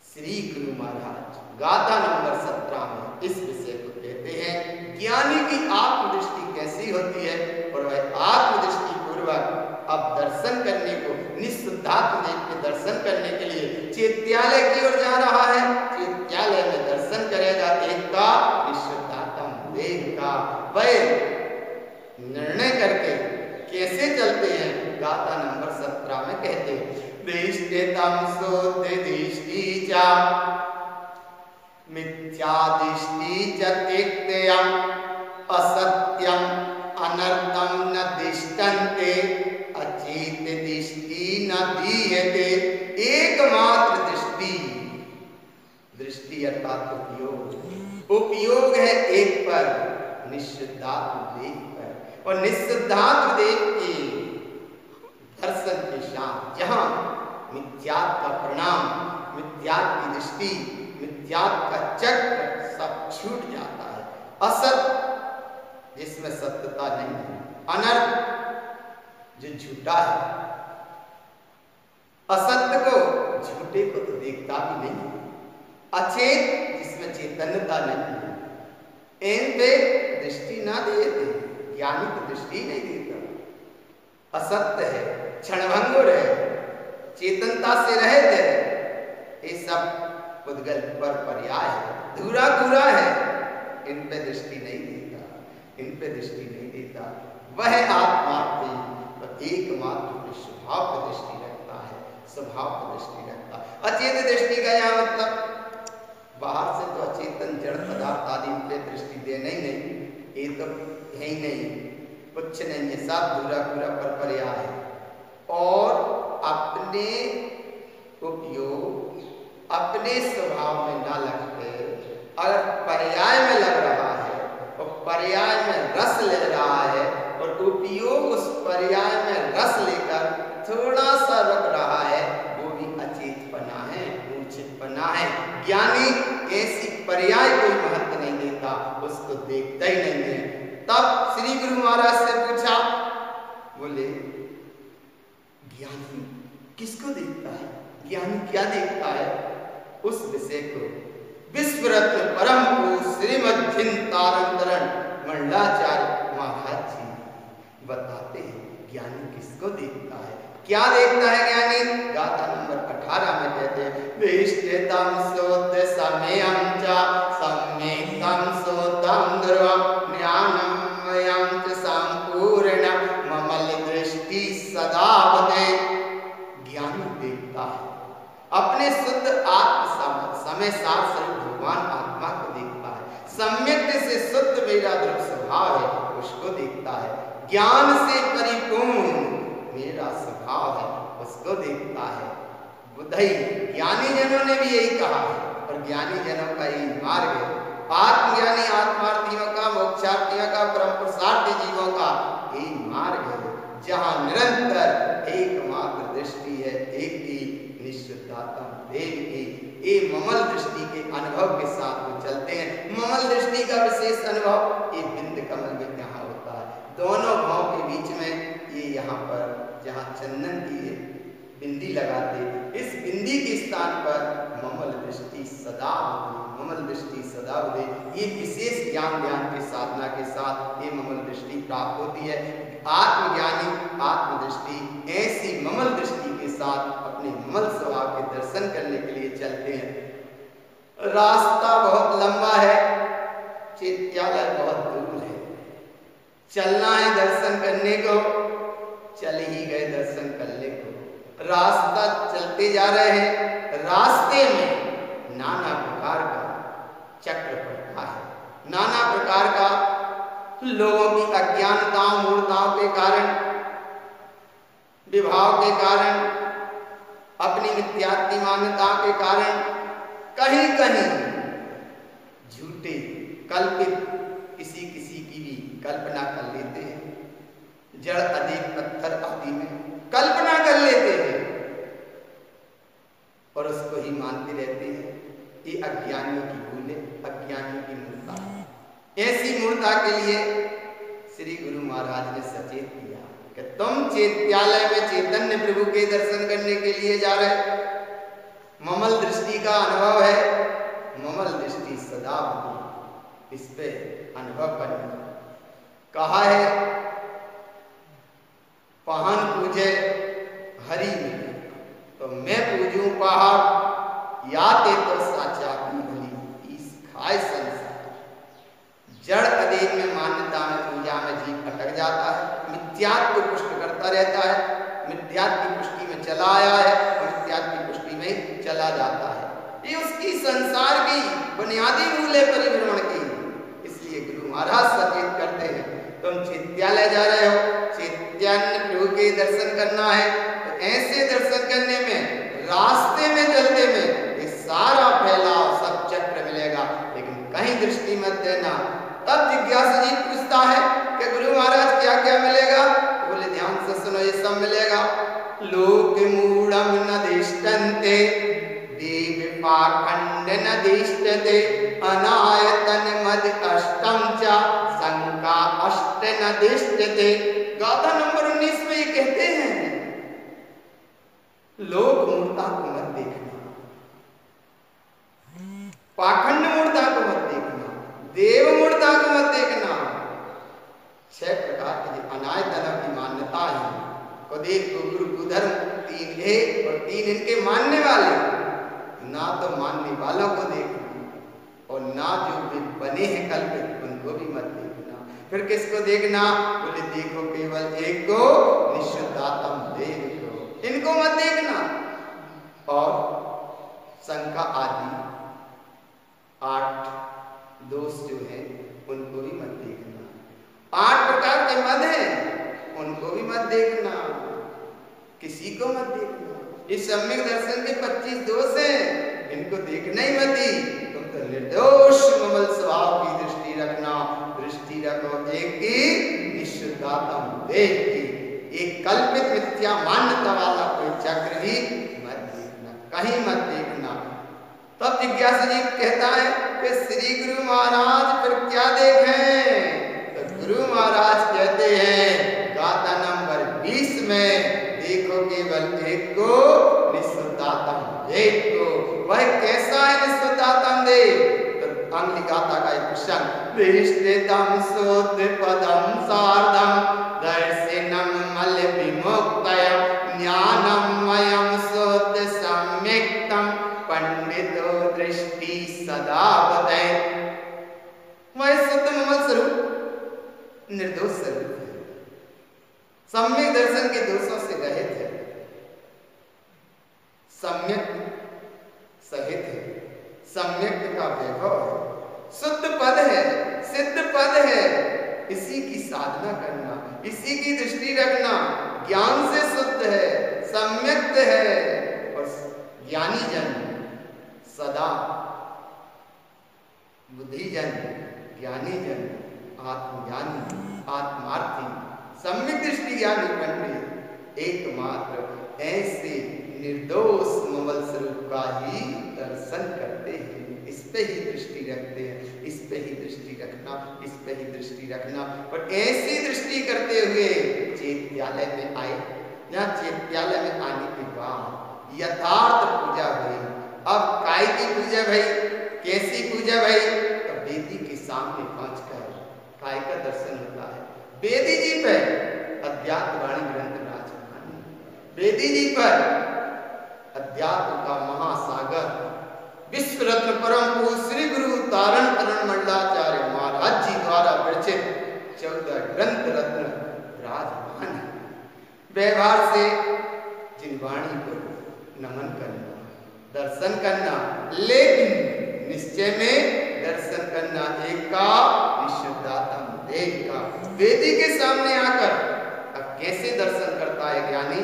श्री गुरु महाराज गाथा नंबर 17 में इस विषय को कहते हैं, ज्ञानी की आत्मदृष्टि कैसी होती है। और वह आत्मदृष्टि पूर्वक अब दर्शन करने को, निःशुद्धात्म देव के दर्शन करने के लिए चैत्यालय की ओर जा रहा है। चैत्यालय में दर्शन करेगा एक का, निःशुद्धात्म देव का। वह निर्णय करके कैसे चलते हैं? गाथा नंबर 17 में कहते हैं, दृष्टितम सोदिष्टि च मिथ्यादिष्टि च त्यक्तयम् असत्यम अनर्थम न दिष्टन्ते अचेत दृष्टि न दीयते। एकमात्र दृष्टि, दृष्टि अर्थात उपयोग, उपयोग है एक पर, निःशुद्धात्म देव पर। और निःशुद्धात्म देव के दर्शन के साथ जहां मिथ्यात्व का प्रणाम, मिथ्यात्व की दृष्टि, मिथ्यात्व का चक्र सब छूट जाता है। असत जिसमें सत्यता नहीं है, अनर्थ जो झूठा है, असत्य को, झूठे को तो देखता भी नहीं है, अचेत जिसमें चैतन्यता नहीं है, इन पे दृष्टि ना देते, ज्ञानी को दृष्टि नहीं देता। असत्य है, क्षणभंगुर है, चेतनता से रहित है, ये सब पुद्गल पर पर्याय है, धूरा धूरा है, इन पे दृष्टि नहीं देता, इन पे दृष्टि नहीं देता। वह आत्मार्थी एकमात्र स्वभाव पर दृष्टि रखता है, स्वभाव पर दृष्टि रखता है। अचेत दृष्टि का यह मतलब बाहर से तो अचेतन जड़ पदार्थ आदि पे दृष्टि देना ही नहीं, ये तो है ही नहीं, कुछ नहीं है, सब धूरा धूरा पर पर्याय है। और अपने उपयोग, अपने स्वभाव में ना लगते, अगर पर्याय में लग रहा है और पर्याय में रस ले रहा है और उपयोग उस पर्याय में रस लेकर थोड़ा सा रुक रहा है, वो भी अचेतपना है, मूर्छितपना है। ज्ञानी ऐसी पर्याय कोई महत्व नहीं देता, उसको देखता ही नहीं है। तब श्री गुरु महाराज से पूछा, बोले ज्ञानी किसको देखता है, ज्ञानी क्या देखता है? उस विषय को विश्वरत्न परम को श्रीमद्भिन्तारंतरण मंडलाचार्य महाराज जी बताते हैं, ज्ञानी किसको देखता है, क्या देखता है ज्ञानी? गाथा नंबर 18 में कहते हैं, विष्टितम सोत समयम च सम्यक्तम सोतम ध्रुवम ज्ञानमयं च संपूर्ण ममल दृष्टि सदा वदे। ज्ञानी देखता है, अपने शुद्ध आत्म समय सार स्वरूप भगवान आत्मा को देखता है, सम्यक से शुद्ध मेरा ध्रुव स्वभाव है उसको देखता है, ज्ञान से परिपूर्ण मेरा स्वभाव है उसको देखता है। बुद्धि ज्ञानी जनों ने भी यही कहा है, और ज्ञानी जनों का यही मार्ग है। आत्मज्ञानी आत्मार्थियों का, मोक्षार्थियों का, परम पुरुषार्थी जीवों का यही मार्ग है, जहां निरंतर एकमात्र दृष्टि है, एक ही निःशुद्धात्म देव की। ये ममल दृष्टि के अनुभव के साथ वो चलते हैं। ममल दृष्टि का विशेष अनुभव ये बिंद कमल में यहाँ होता है, दोनों भाव के बीच में, ये यहाँ पर जहाँ चंदन की बिंदी लगाते, इस बिंदी के स्थान पर ममल दृष्टि सदा उदे, ममल दृष्टि सदा उदे। ये विशेष ज्ञान ध्यान के साधना के साथ ये ममल दृष्टि प्राप्त होती है। आत्मज्ञानी आत्मदृष्टि ऐसी ममल दृष्टि के साथ अपने ममल स्वभाव के दर्शन करने के लिए चलते हैं। रास्ता बहुत लंबा है, चैत्यालय बहुत दूर है, चलना है दर्शन करने को, चल ही गए दर्शन करने को। रास्ता चलते जा रहे हैं, रास्ते में नाना प्रकार का चक्र पड़ता है, नाना प्रकार का लोगों की अज्ञानताओं मूर्ताओं के कारण, विभाव के कारण, अपनी मिथ्यात्व मान्यताओं के कारण कहीं कहीं झूठे कल्पित किसी किसी की भी कल्पना कर लेते हैं, जड़ अधिक पत्थर आदि में कल्पना कर लेते हैं और उसको ही मानते रहते हैं। ये अज्ञानियों की भूल है, अज्ञानियों की मूर्ता। ऐसी मूर्ता के लिए श्री गुरु महाराज ने सचेत किया कि तुम चैत्यालय में चैतन्य प्रभु के दर्शन करने के लिए जा रहे, ममल दृष्टि का अनुभव है, ममल दृष्टि सदा बनी, इस पे अनुभव करना। कहा है पहन पूजे हरि मिले, तो मैं पूजूं पहाड़ या ते तो साचा भली इस खाए संसार। जड़ अधीन में मान्यता में पूजा में जीव अटक जाता है, मिथ्यात्व को पुष्ट करता रहता है, मिथ्यात्व की पुष्टि में चला आया है, मिथ्यात्व की पुष्टि में चला जाता है। ये उसकी संसार की बुनियादी मूल है परिभ्रमण की। इसलिए गुरु महाराज सचेत करते हैं, तुम चैत्यालय जा रहे हो, चैतन्य प्रभु के दर्शन करना है, तो ऐसे दर्शन करने में रास्ते में चलते में ये सारा फैलाव सब चक्र मिलेगा, लेकिन कहीं दृष्टि मत देना। तब जिज्ञासु जी पूछता है कि गुरु महाराज क्या क्या मिलेगा? तो बोले ध्यान से सुनो, ये सब मिलेगा। लोक मूढ़म न दिष्टन्ते देव पाखंड न दिष्टते अनायतन मद अष्टम च संका अष्ट न दिष्टते। गाथा नंबर 19 में ये कहते हैं लोक मूर्ता को मत देखना, पाखंड मूर्ता को मत देखना, देव मूर्ता को मत देखना। 6 प्रकार की अनायतन की मान्यता है। कुदेव गुरु कुधर्म 3 है और 3 इनके मानने वाले, ना तो मानने वालों को देखना और ना जो बने हैं कल्पित उनको भी मत देखना। फिर किसको देखना? बोले देखो केवल एक को निश्चितात्म देव को, इनको मत देखना। और शंका आदि 8 दोष जो है उनको भी मत देखना। 8 प्रकार के मद हैं, उनको भी मत देखना, किसी को मत देखना। इस सम्यक दर्शन के 25 दोष हैं, इनको देखना ही मत ही। तुम तो निर्दोष ममल स्वभाव की दृष्टि रखना, दृष्टि रखो एक की निश्चितात्म देव की। एक कल्पित मिथ्या मान्यता वाला कोई चक्र भी मत देखना, कहीं मत देखना। तब जिज्ञासु जी कहता है कि श्री गुरु महाराज फिर क्या देखें? तो गुरु महाराज कहते हैं गाथा नंबर 20 में, देखो केवल एक को निस्वतात्म देव को। वह कैसा है निस्वतात्म देव? तो अगली गाथा का एक प्रसंग, विष्णुतम सोत पदम सार्धम दर्शनम मल विमुक्तयम ज्ञानमयम सोत सम्यक्तम पंडितो दृष्टि सदा बदय। वह शुद्ध ममल स्वरूप निर्दोष स्वरूप है, सम्यक दर्शन के दोषों से रहित है, सम्यक सहित है, सम्यक का वैभव है, शुद्ध पद है, सिद्ध पद है। इसी की साधना करना, इसी की दृष्टि रखना, ज्ञान से शुद्ध है, सम्यक्त है। और ज्ञानी जन सदा, बुद्धिजन, ज्ञानी जन, आत्मज्ञानी, आत्मार्थी, सम्यक दृष्टि ज्ञानी पंडित एकमात्र ऐसे निर्दोष ममल स्वरूप का ही दर्शन करते हैं। इस पे ही दृष्टि रखते हैं, इस पे ही दृष्टि रखना, इस पे ही दृष्टि रखना। और ऐसी दृष्टि करते हुए चैत्यालय में आए। यहाँ चैत्यालय में आने के बाद यथार्थ पूजा हुई। अब काय की पूजा भाई, कैसी पूजा भाई? तो वेदी के सामने पहुंचकर काय का दर्शन होता है। वेदी जी पर अध्यात्म वाणी ग्रंथ विराजमान, वेदी जी पर अध्यात्म का महासागर विश्व रत्न परम पूज्य श्री गुरु तारण तरण मंडलाचार्य महाराज जी द्वारा विरचित 14 ग्रंथ रत्न विराजमान है। व्यवहार से जिन वाणी को नमन करना, दर्शन करना, लेकिन निश्चय में दर्शन करना एक का निश्चितात्म देव का। वेदी के सामने आकर अब कैसे दर्शन करता है ज्ञानी?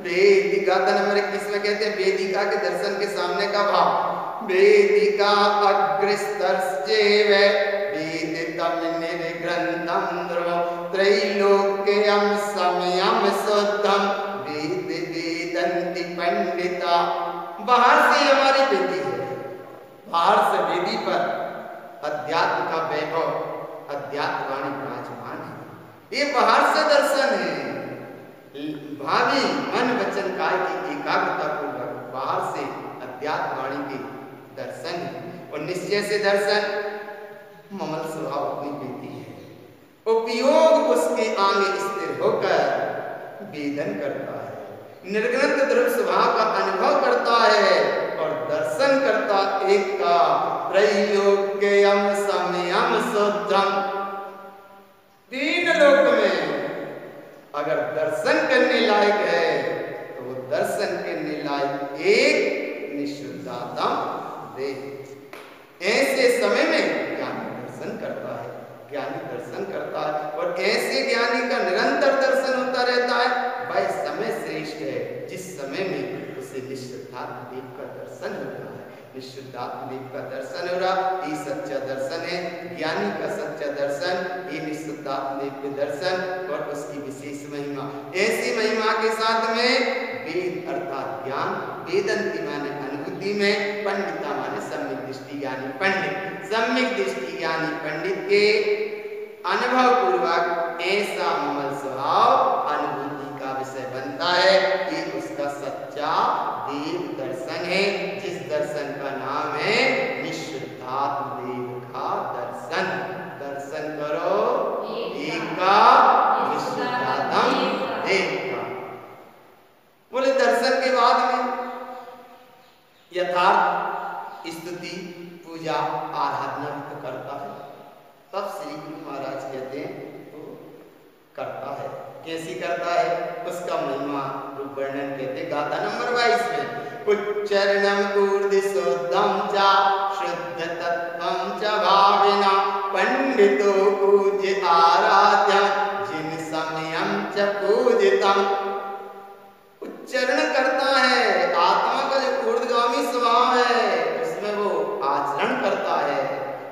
वेदिका नंबर 21 में कहते हैं वेदिका के दर्शन के सामने का भाव। वेदिका अग्रस्तर्चेव वेदितम निर्ग्रंथम ध्रुवं त्रैलोक्यम समयम शुद्धम वेद वेदन्ति पंडिता। बाहर से हमारी वेदी है, बाहर से वेदी पर अध्यात्म का वैभव, अध्यात्म वाणी विराजमान है। ये बाहर से दर्शन है, भावी मन वचन काय की एकाग्रता पूर्वक बाहर से अध्यात्म वाणी के दर्शन है। और निश्चय से दर्शन ममल स्वभाव अपनी बेटी है, उपयोग उसके आगे स्थिर होकर वेदन करता है, निर्गुण ध्रुव स्वभाव का अनुभव करता है और दर्शन करता एक का त्रैलोक्यम समयम शुद्धम। तीन लोक में अगर दर्शन करने लायक है तो वो दर्शन करने लायक एक निशुद्धात्म देह। ऐसे समय में ज्ञानी दर्शन करता है, ज्ञानी दर्शन करता है और ऐसे ज्ञानी का निरंतर दर्शन होता रहता है। वह समय श्रेष्ठ है जिस समय में उसे निशुद्धात्म देव का दर्शन हो रहा है। निशुद्धात्म देव का दर्शन हो रहा, ये सच्चा दर्शन है। ज्ञानी का सच्चा दर्शन ये निशुद्धात्म देव के दर्शन और उसकी विशेष महिमा। ऐसी महिमा के साथ में वेद अर्थात ज्ञान, वेदंती माने अनुभूति में, पंडिता माने सम्यक दृष्टि ज्ञानी पंडित, सम्यक दृष्टि ज्ञानी पंडित के अनुभव पूर्वक ऐसा ममल स्वभाव अनुभूति का विषय बनता है कि उसका सच्चा देव दर्शन है, जिस दर्शन का नाम है निशुद्धात्म देव का दर्शन। दर्शन करो एक का निशुद्धात्म देव का। बोले दर्शन के बाद में यथार्थ स्तुति पूजा आराधना भी तो करता है। तब श्री गुरु महाराज कहते हैं तो करता है। कैसी करता है उसका महिमा रूप वर्णन कहते गाथा नंबर 22 में उच्चरणम ऊर्ध्व शुद्धम च शुद्ध तत्वम च भाविना पंडितो पूज्य आराध्यम जिन समयम च पूजितम। उच्चरण करता है, आत्मा का जो ऊर्ध्वगामी स्वभाव है उसमें वो आचरण करता है,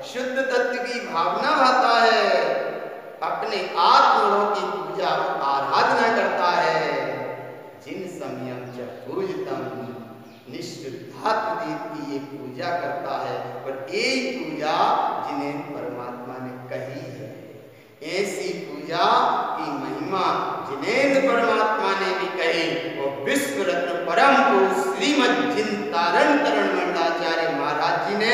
शुद्ध तत्व की भावना भाता है, अपने आत्मगुणों की पूजा आराधना करता है। जिन समयम च पूजितम, निशुद्धात्म देव की ये पूजा करता है और एक पूजा जिन्हें परमात्मा ने कही है। ऐसी पूजा की महिमा जिन्हें परमात्मा ने भी कही वो विश्व रत्न परम पुरुष श्रीमद चिंतारण तरण मंडलाचार्य महाराज जी ने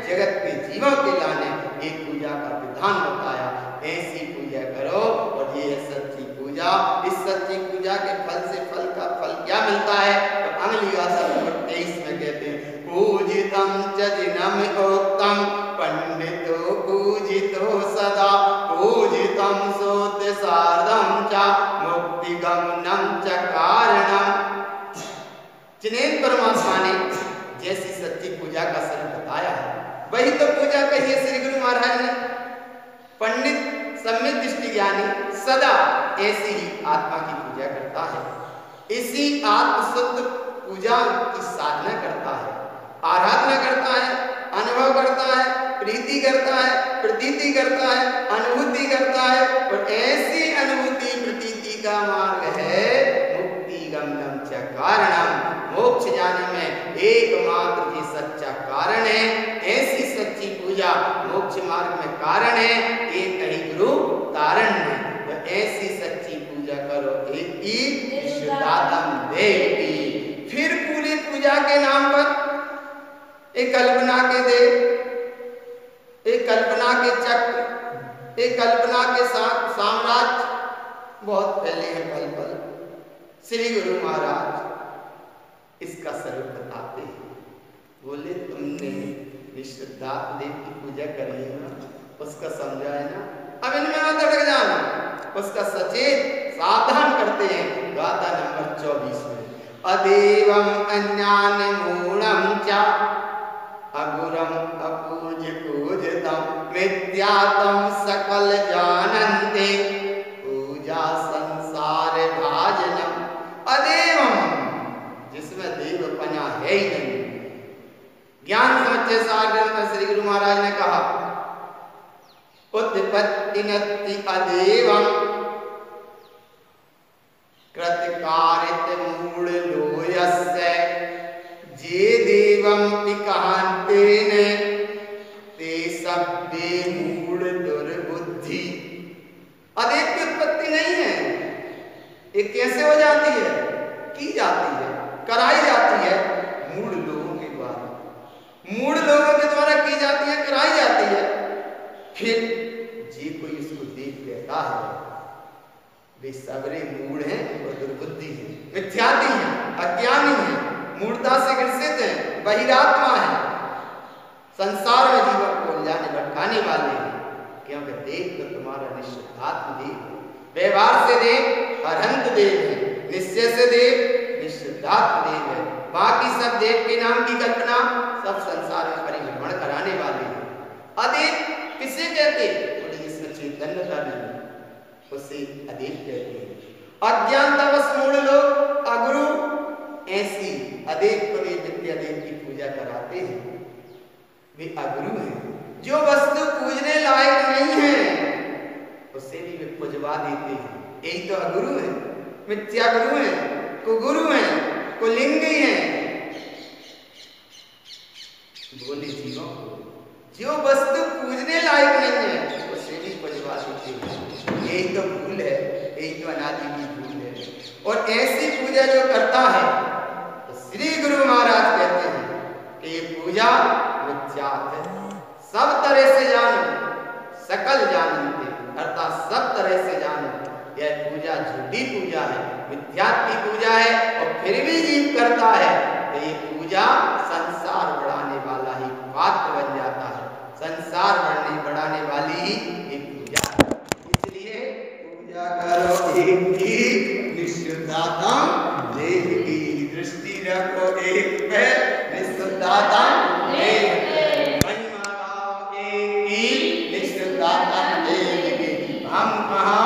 जगत के जीवों के लाने एक पूजा का विधान बताया। ऐसी पूजा करो और ये है सच्ची पूजा। इस सच्ची पूजा के फल से फल का फल क्या मिलता है तो अगली गाथा नंबर 23 में कहते हैं पूजितम च जिनम उक्तम पंडितो पूजितो सदा पूजितम सोत्य सार्धम च मुक्ति गमनम च कारणम। जिन्हें परमात्मा ने जैसी सच्ची पूजा का स्वरूप बताया है वही तो पूजा कही है श्री गुरु महाराज ने। पंडित सम्यक दृष्टि ज्ञानी सदा ऐसी ही आत्मा की पूजा करता है, इसी आत्मशुद्ध पूजा की साधना करता है, आराधना करता है, अनुभव करता है, प्रीति करता है, प्रतीति करता है, अनुभूति करता है और ऐसी अनुभूति प्रतीति का मार्ग है मुक्ति गमनम च कारणम। मोक्ष जाने में एकमात्र ये सच्चा कारण है। ऐसी सच्ची पूजा मोक्ष मार्ग में कारण है, एक कहीं गुरु तारण है। तो ऐसी सच्ची पूजा करो एक ही निशुद्धात्म देव की। फिर पूरी पूजा के नाम पर एक कल्पना के देव, एक कल्पना के चक्र, एक कल्पना के साम्राज्य बहुत फैले हैं पल पल। श्री गुरु महाराज इसका स्वरूप बताते हैं। बोले तुमने निशुद्धात्म देव की पूजा करी है ना, उसका समझा है ना, अब इनमें मत अटक जाना, उसका सचेत सावधान करते हैं। गाथा नंबर 24 में अदेवम अज्ञान मूढ़म च अगुरम अपूज्य पूजितम मिथ्यात्म सकल जानन्ते पूजा संसार भाजनम। अदेवम जिसमें देवपना है ही नहीं। ज्ञान समुच्चय सार ग्रंथ में श्री गुरु महाराज ने कहा उत्पत्ति नत्ति अदेवम कृतकारित मूढ़ लोयस्य जे देवम पिकांतेन ते सब्बे मूढ़ दुर्बुद्धि। अदेव की उत्पत्ति कराई जाती है मूढ़ लोगों के द्वारा, मूढ़ लोगों के द्वारा की जाती है, कराई जाती है। फिर जी कोई इसको देख कहता है वे सबरे मूढ़ हैं और दुर्बुद्धि हैं, मिथ्याती हैं, अज्ञानी हैं, मूढ़ता से ग्रसित हैं, बहिरात्मा हैं, संसार में जीवन को उलझाने भटकाने वाले हैं। क्योंकि देव तो तुम्हारा निश्चितात्म देव है, व्यवहार से देव अरहंत देव है, निश्चय से देव निश्चितात्म देव है। बाकी सब देव के नाम की कल्पना, सब संसार में परिभ्रमण कराने वाले हैं। अदेव किसे कहते? बोले जिसमें चैतन्यता नहीं, उसे अदेव कहते हैं। अज्ञानतावश मूढ़ लोग अगुरु ऐसी अदेव को नित्यादेव की पूजा कराते हैं, वे अगुरु हैं। जो वस्तु पूजने लायक नहीं है उसे भी वे पुजवा देते हैं। यही तो अगुरु है, मिथ्या गुरु है, कुगुरु है, कुलिंगी है। बोले जीवों को जो वस्तु पूजने लायक नहीं है उसे भी पुजवा देते हैं। यही तो भूल है, यही तो अनादि की भूल है। और ऐसी पूजा जो करता है तो श्री गुरु महाराज कहते हैं कि ये पूजा मिथ्या है। सब तरह से जानो, सकल जानते अर्थात सब तरह से जानो, यह पूजा झूठी पूजा है, मिथ्या की पूजा है। और फिर भी जीव करता है तो ये पूजा संसार बढ़ाने वाला ही पात्र बन जाता है, संसार बढ़ाने वाली ही ये पूजा। इसलिए पूजा करो एक की, निश्चितात्म देव की, दृष्टि रखो एक पे, निश्चितात्म देव की, महिमा गाओ एक की, निश्चितात्म देव की। हम कहाँ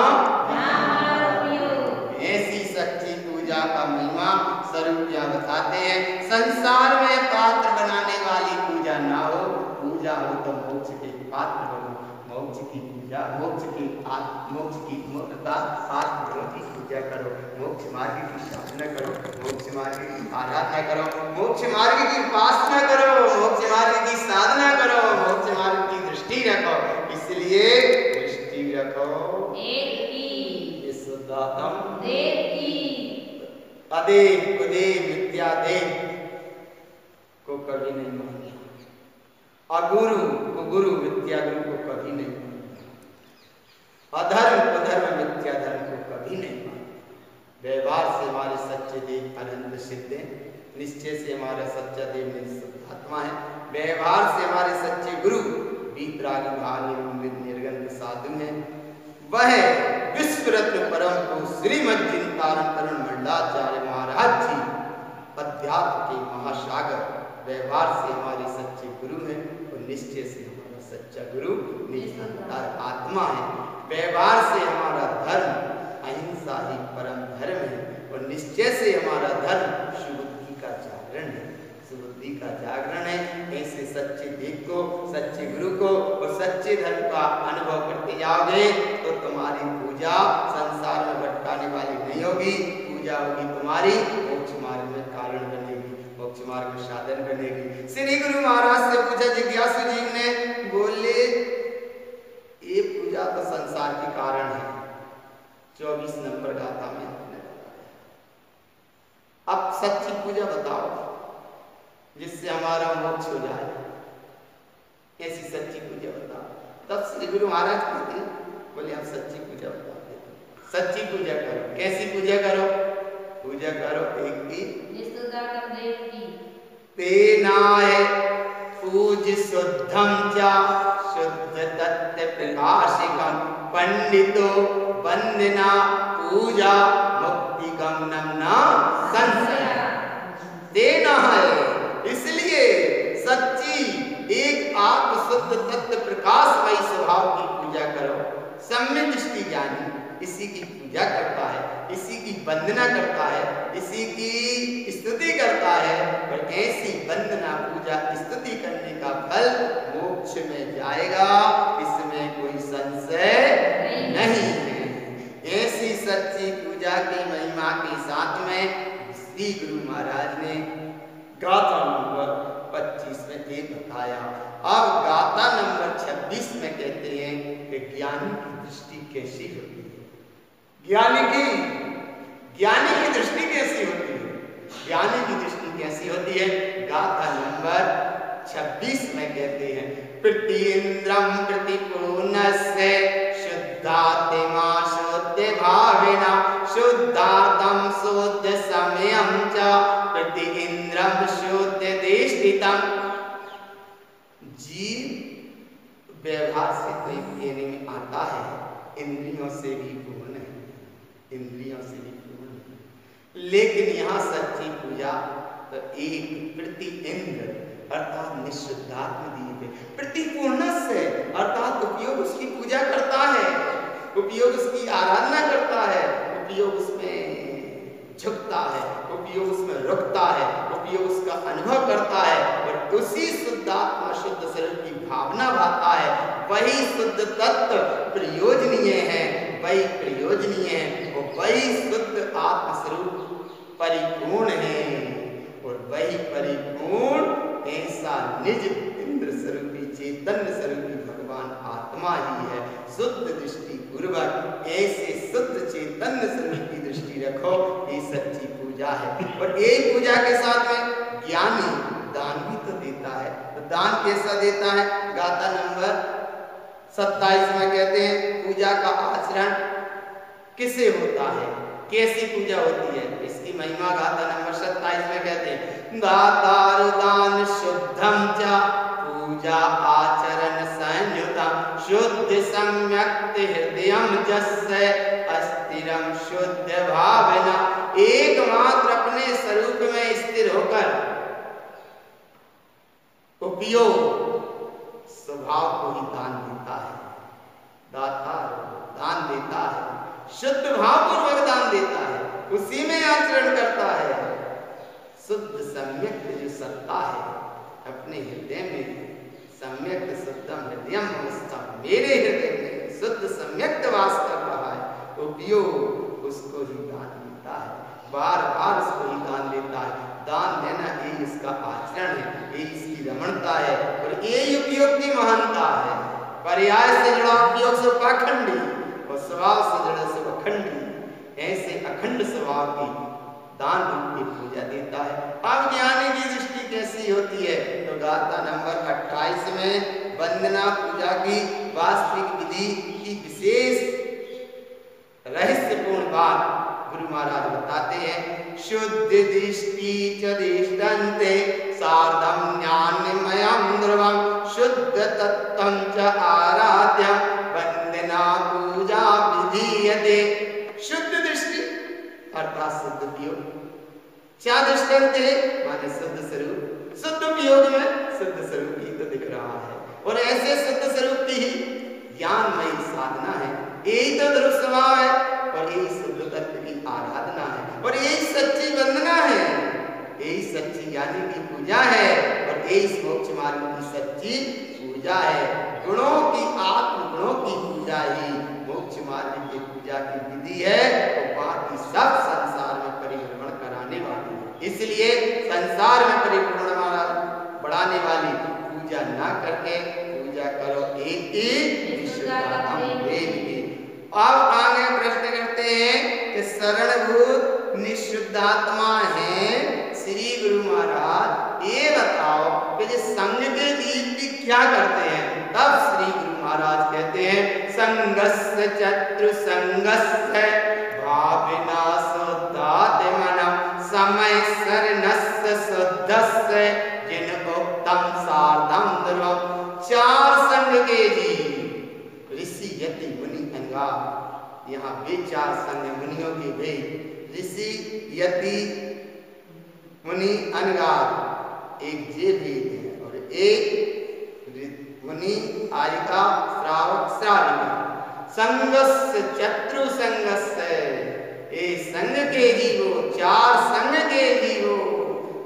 ऐसी सच्ची पूजा का महिमा स्वरूपिया बताते हैं। संसार में पात्र बनाने वाली पूजा ना हो, पूजा हो तो मोक्ष के पात्र बनो। मोक्ष की पूजा, मोक्ष की मूर्तता आत्म की पूजा करो, मोक्ष मार्ग की साधना करो, मोक्ष मार्ग की आराधना करो, मोक्ष मार्ग की उपासना करो, मोक्ष मार्ग की साधना करो, मोक्ष मार्ग की दृष्टि रखो। इसलिए दृष्टि रखो एक की, अदेव कुदेव मिथ्यादेव को कभी नहीं मानना, अगुरु कुगुरु मिथ्यागुरु को कभी नहीं मानना, अधर्म कुधर्म मिथ्याधर्म को कभी नहीं मानना। व्यवहार से हमारे सच्चे देव अनंत सिद्ध हैं, निश्चय से हमारा सच्चा देव निश्चित आत्मा है, व्यवहार से हमारे सच्चे गुरु वीतरागी भावी निर्गंध साधु हैं। वह विश्व रत्न परम को श्रीमद चिंतारण तरुण मंडलाचार्य महाराज जी अध्यात्म के महासागर, व्यवहार से हमारे सच्चे गुरु हैं और निश्चय से हमारा सच्चा गुरु निरंतर आत्मा है। व्यवहार से हमारा धर्म अहिंसा ही परम धर्म है और निश्चय से हमारा धर्म सुबुद्धि का जागरण है, सुबुद्धि का जागरण है। ऐसे सच्चे देव को, सच्चे गुरु को और सच्चे धर्म का अनुभव करते जाओगे तो तुम्हारी पूजा संसार में भटकाने वाली नहीं होगी। पूजा होगी तुम्हारी मोक्ष मार्ग में कारण बनेगी, मोक्ष मार्ग में साधन बनेगी। श्री गुरु महाराज से पूछा जिज्ञासु जी ने, बोले ये पूजा तो संसार के कारण है। 24 नंबर गाथा में आपने बताया। अब सच्ची पूजा बताओ जिससे हमारा मोक्ष हो जाए, ऐसी सच्ची पूजा बताओ। तब श्री गुरु महाराज कहते हैं, बोले हम सच्ची पूजा बता देते हैं। सच्ची पूजा करो। कैसी पूजा करो? पूजा करो एक की, तेनाय पूज शुद्धम चा शुद्ध तत्व प्रकाशिकम पंडितो वंदना पूजा मुक्ति गमनम न संशय। देना है, इसलिए सच्ची एक आत्म शुद्ध तत्व प्रकाशमयी स्वभाव की पूजा करो। सम्यक दृष्टि ज्ञानी इसी की पूजा करता है, इसी की वंदना करता है, इसी की स्तुति करता है। और ऐसी वंदना पूजा स्तुति करने का फल मोक्ष में जाएगा, इसमें कोई संशय नहीं है। ऐसी सच्ची पूजा की महिमा के साथ में श्री गुरु महाराज ने गाथा नंबर 25 में एक बताया। अब गाथा नंबर 26 में कहते हैं कि ज्ञानी की दृष्टि कैसी होती है। ज्ञानी की दृष्टि कैसी होती है? ज्ञानी की दृष्टि कैसी होती है? गाथा नंबर 26 में कहते हैं प्रतीन्द्रम प्रतिपूर्णस्य शुद्धात्मा शुद्ध भाविना शुद्धार्थम शुद्ध समयम च प्रतीन्द्रम शुद्ध देष्टितम। जीव व्यवहार से कोई कहने में आता है इंद्रियों से भी पूर्ण है, इंद्रियों से भी पूर्ण है, लेकिन यहाँ सच्ची पूजा तो एक प्रति इंद्र अर्थात निःशुद्धात्म दीप है, प्रतिपूर्णस्य अर्थात उपयोग उसकी पूजा करता है, उपयोग उसकी आराधना करता है, उपयोग उसमें झुकता है, उपयोग उसमें रुकता है, उपयोग उसका अनुभव करता है और उसी शुद्धात्मा शुद्ध स्वरूप की भावना भाता है। वही शुद्ध तत्व प्रयोजनीय है, वही प्रयोजनीय है और वही शुद्ध आत्मस्वरूप परिपूर्ण है और वही परिपूर्ण ऐसा निज इंद्र स्वरूपी चैतन्य स्वरूपी भगवान आत्मा ही है। शुद्ध दृष्टि पूर्वक ऐसे शुद्ध चैतन्य स्वरूप की दृष्टि रखो, ये सच्ची पूजा है। और यही पूजा के साथ में ज्ञानी दान भी तो देता है, तो दान कैसा देता है? गाथा नंबर 27 में कहते हैं पूजा का आचरण किसे होता है, कैसी पूजा होती है, इसकी महिमा गाथा नंबर 27 में कहते हैं दातारुदान शुद्धम च पूजा आचरण संयुतम शुद्ध सम्यक्त हृदयम जस्य अस्थिरम शुद्ध भावना। एकमात्र अपने स्वरूप में स्थिर होकर उपयोग स्वभाव को ही दान देता है, दाता दान देता है, शुद्ध भाव पूर्वक दान देता है, उसी में आचरण करता है। शुद्ध सम्यक जो सत्ता है अपने हृदय में, सम्यक शुद्धम हृदयम अवस्था, मेरे हृदय में शुद्ध सम्यक वास कर रहा है, उपयोग उसको ही दान देता है, बार बार उसको ही दान देता है। दान देना ये इसका आचरण है, ये इसकी रमणता है और ये उपयोग की महानता है। पर्याय से जुड़ा उपयोग से पाखंडी और स्वभाव से जुड़ा से अखंडी, ऐसे अखंड स्वभाव की दान रूप की पूजा देता है। अब ज्ञानी की दृष्टि कैसी होती है? तो गाथा नंबर 28 में वंदना पूजा की वास्तविक विधि की विशेष रहस्यपूर्ण बात गुरु महाराज बताते हैं। शुद्ध दृष्टि च दिष्टन्ते सार्धम ज्ञानमयं ध्रुवं शुद्ध तत्त्वं च आराध्यं वंदना पूजा विधीयते। शुद्ध दृष्टि अर्थात शुद्ध उपयोग, क्या दृष्टांते माने शुद्ध स्वरूप, शुद्ध उपयोग में शुद्ध स्वरूप ही तो दिख रहा है और ऐसे शुद्ध स्वरूप की ही ज्ञानमयी साधना है, यही तो ध्रुव स्वभाव है और यही शुद्ध तत्व की आराधना है और यही सच्ची वंदना है, यही सच्ची ज्ञानी की पूजा है और यही मोक्ष मार्ग की सच्ची पूजा है। गुणों की आत्म गुणों की पूजा ही मोक्ष मार्ग की पूजा की विधि है और बाकी सब संसार में परिभ्रमण कराने वाली है। इसलिए संसार में परिभ्रमण बढ़ाने वाली पूजा ना करके पूजा करो एक ही वेद की। अब आगे प्रश्न करते हैं कि शरणभूत निःशुद्धात्मा है श्री गुरु महाराज ये बताओ कि जो संघ के दीप भी क्या करते हैं? तब श्री गुरु महाराज कहते हैं संगस्य चतुर संगस्य भाविना शुद्धात्मनः समय शरणस्य शुद्धस्य जिन उक्तम सार्धम ध्रुवम्। चार संघ के जीव ऋषि यति मुनि अनगा, यहाँ वे चार संघ मुनियों के वे ऋषि यति मुनि अनगा, एक जे वेद है और एक मुनि आर्यिका श्रावक श्राविका। संगस्य चतुर संगस्य ए संघ के जीवो, चार संघ के जीवो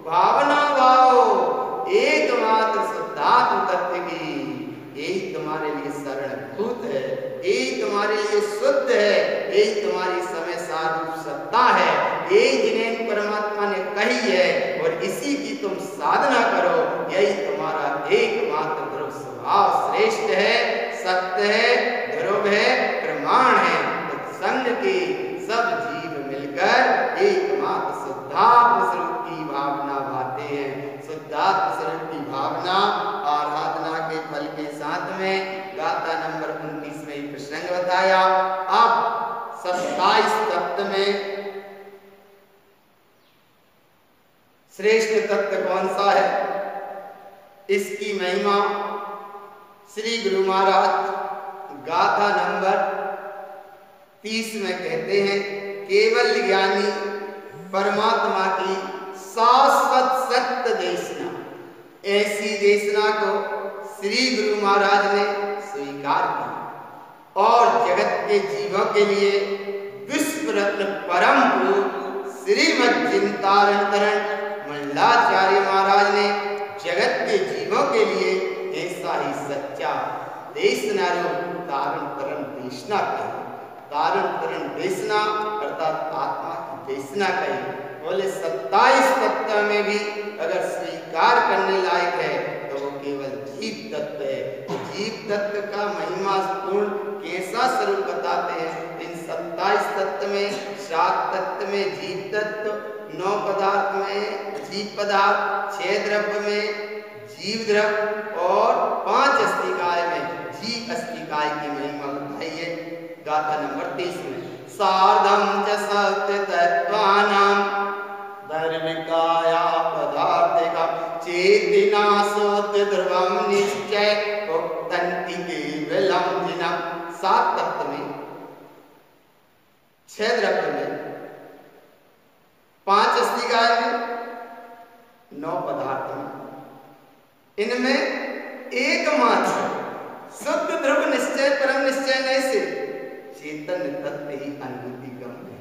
भावना भाव एकमात्र शुद्धात्म तत्व की, यही तुम्हारे लिए शरणभूत है, यही तुम्हारे लिए शुद्ध है, यही तुम्हारी समय सारूप सत्ता है, यही जिन्हें परमात्मा ने कही है और इसी की तुम साधना करो। यही तुम्हारा एकमात्र ध्रुव स्वभाव श्रेष्ठ है, सत्य है, ध्रुव है, प्रमाण है। तो संघ के सब जीव मिलकर एकमात्र शुद्ध शुद्धात्म स्वरूप की भावना भाते हैं। शुद्धात्म स्वरूप की भावना आराधना के फल के साथ में गाथा नंबर 29 में एक प्रसंग बताया। अब 27 तत्व में श्रेष्ठ तत्व कौन सा है, इसकी महिमा श्री गुरु महाराज गाथा नंबर 30 में कहते हैं। केवल ज्ञानी परमात्मा की शाश्वत सत्य देशना, ऐसी देशना को श्री गुरु महाराज ने स्वीकार किया और जगत के जीवों के लिए विश्व रत्न परम गुरु श्रीमद् जिनतारण तरण मंडलाचार्य महाराज ने जगत के जीवों के लिए ऐसा ही सच्चा देशना रूप तारण तरण देशना कही। तारण तरण देशना अर्थात आत्मा की देशना कही। बोले 27 तत्व में भी अगर स्वीकार करने लायक है तो वो केवल जीव तत्व है। जीव तत्व का महिमा पूर्ण कैसा स्वरूप बताते हैं। इन 27 तत्व में 7 तत्व में जीव तत्व, 9 पदार्थ में जीव पदार्थ, 6 द्रव्य में जीव द्रव्य और 5 अस्थिकाय में जीव अस्थिकाय की महिमा बताइए। गाथा नंबर 30 में सार्धम च सत्य तत्वानां धर्मिकाया पदार्थिका चेतना सोत ध्रुवम निश्चय उक्तंति केवलम जिनम। 7 तत्व में, 6 द्रव्य में, 5 अस्थिकाय में, 9 पदार्थ में, इनमें एकमात्र शुद्ध ध्रुव निश्चय परम निश्चय नहीं से चेतन तत्व ही अनुभूति गम्य है।